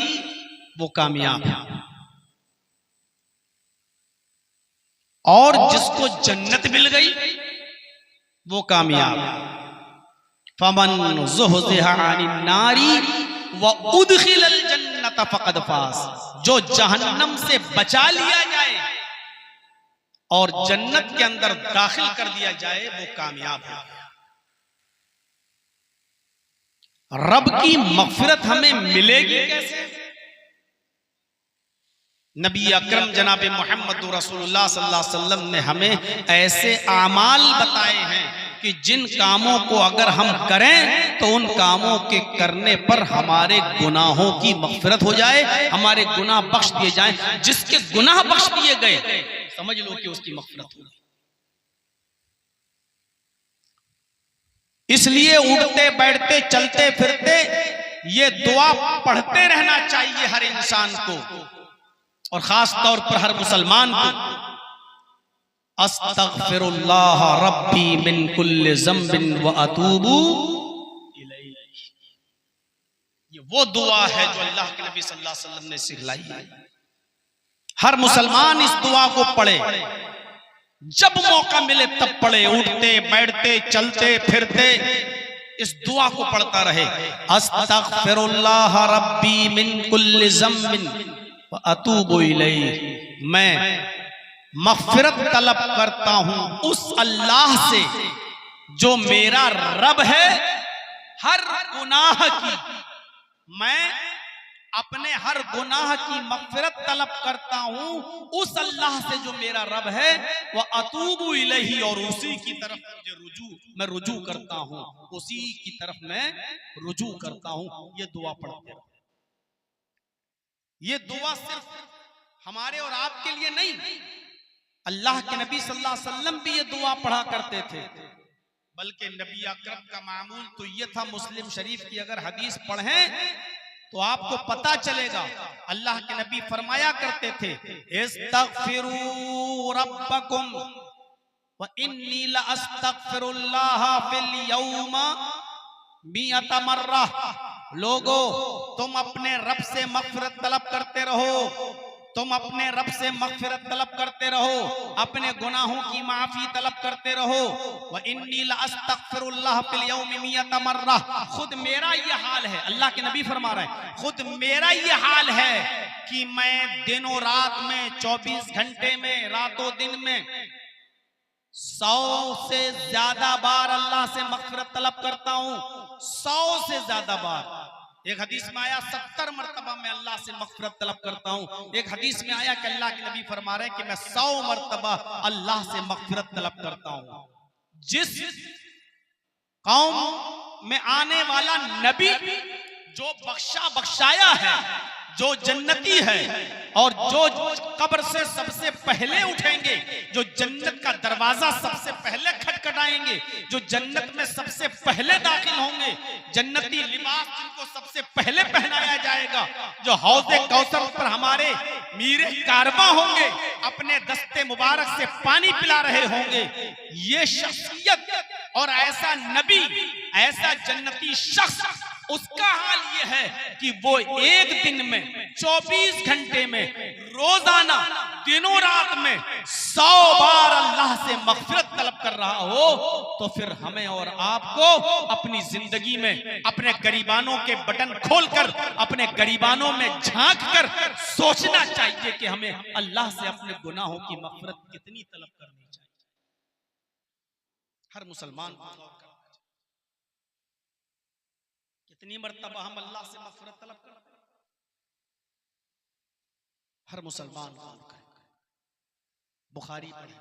वो कामयाब है, और जिसको जन्नत मिल गई वो कामयाब। फमन ज़ुहज़िहा अनिन नारी व उदखिलल जन्नत फ़क़द फ़ाज़, जो जहन्नम से बचा लिया जाए और जन्नत के अंदर दाखिल कर दिया जाए वो कामयाब है। रब की मग़फ़िरत हमें मिलेगी कैसे? नबी अकरम जनाब मोहम्मद रसूलुल्लाह सल्लल्लाहु अलैहि वसल्लम ने हमें ऐसे आमाल बताए हैं कि जिन कामों को अगर हम करें तो उन कामों के करने पर हमारे गुनाहों की मग़फ़िरत हो जाए, हमारे गुनाह बख्श दिए जाएं। जिसके गुनाह बख्श दिए गए समझ लो कि उसकी मग़फ़िरत हो गई। इसलिए उठते बैठते चलते फिरते ये दुआ पढ़ते रहना चाहिए हर इंसान को, और खास तौर पर हर मुसलमान को। अस्तगफिरुल्लाह रब्बी मिन कुल्लि ज़ंबिन व अतूबु इलैहि। ये वो दुआ है जो अल्लाह के नबी सल्लल्लाहु अलैहि वसल्लम ने सिखलाई है। हर मुसलमान इस दुआ को पढ़े, जब मौका मिले तब पढ़े, उठते बैठते चलते फिरते इस दुआ को पढ़ता रहे। अस्तगफिरुल्लाह रब्बी मिन कुल्लि ज़ंबिन व अतूबु इलैहि। मैं मग़फ़िरत तलब करता हूं उस अल्लाह से जो मेरा रब है हर गुनाह की। मैं अपने हर गुनाह की मग़फ़िरत तलब करता हूं उस अल्लाह से जो मेरा रब है। वह अतूबु इलैहि, और उसी की तरफ मुझे मैं रुजू करता हूं, उसी की तरफ मैं रुजू करता हूं। ये दुआ पढ़ते रहो। ये दुआ सिर्फ हमारे और आपके लिए नहीं, अल्लाह के नबी सल्लल्लाहु अलैहि वसल्लम भी ये दुआ पढ़ा करते थे। बल्कि नबी अकरम का मामूल तो ये था, मुस्लिम शरीफ की अगर हदीस पढ़ें तो आपको पता चलेगा। अल्लाह के नबी फरमाया करते थे, इस्तगफिरू रब्बकुम व इन्नी ला अस्तगफिरुल्लाह फिल यौम मिअत मर्रा। लोगो तुम अपने रब से मग़फ़िरत तलब करते रहो, तुम अपने रब से मग़फ़िरत तलब करते रहो, अपने गुनाहों की माफी तलब करते रहो। व इन्नी ला अस्तगफिरुल्लाह फिल यौम मिअत मर्रा। खुद मेरा ये हाल है, अल्लाह के नबी फरमा रहे हैं, खुद मेरा ये हाल है कि मैं दिनों रात में 24 घंटे में रातों दिन में 100 से ज्यादा बार अल्लाह से मग़फ़िरत तलब करता हूं। 100 से ज्यादा बार। एक हदीस में आया 70 मरतबा मैं अल्लाह से मग़फ़िरत तलब करता हूं। एक हदीस में आया कि अल्लाह के नबी फरमा रहे हैं कि मैं 100 मरतबा अल्लाह से मग़फ़िरत तलब करता हूं। जिस कौम में आने वाला नबी जो बख्शाया है, जो जन्नती है, और जो कब्र से सबसे पहले उठेंगे, जो जन्नत का दरवाजा सबसे पहले खटखटाएंगे, जो जन्नत में सबसे पहले दाखिल होंगे, जन्नती लिबास जिनको सबसे पहले पहनाया जाएगा, जो हौज़े कौसर पर हमारे मीरे कारवा होंगे, अपने दस्ते मुबारक से पानी पिला रहे होंगे, ये शख्सियत और ऐसा नबी, ऐसा जन्नती शख्स, उसका हाल ये है कि वो एक दिन में 24 घंटे में रोजाना दिनों रात में 100 बार अल्लाह से मग़फ़िरत तलब कर रहा हो, तो फिर हमें और आपको अपनी जिंदगी में अपने गरीबानों के बटन खोलकर, अपने गरीबानों में झांक कर सोचना चाहिए कि हमें अल्लाह से अपने गुनाहों की मग़फ़िरत कितनी तलब करनी चाहिए। हर मुसलमान को कितनी मर्तबा हम अल्लाह से मग़फ़िरत तलब करते हैं, हर मुसलमान को। बुखारी पढ़े,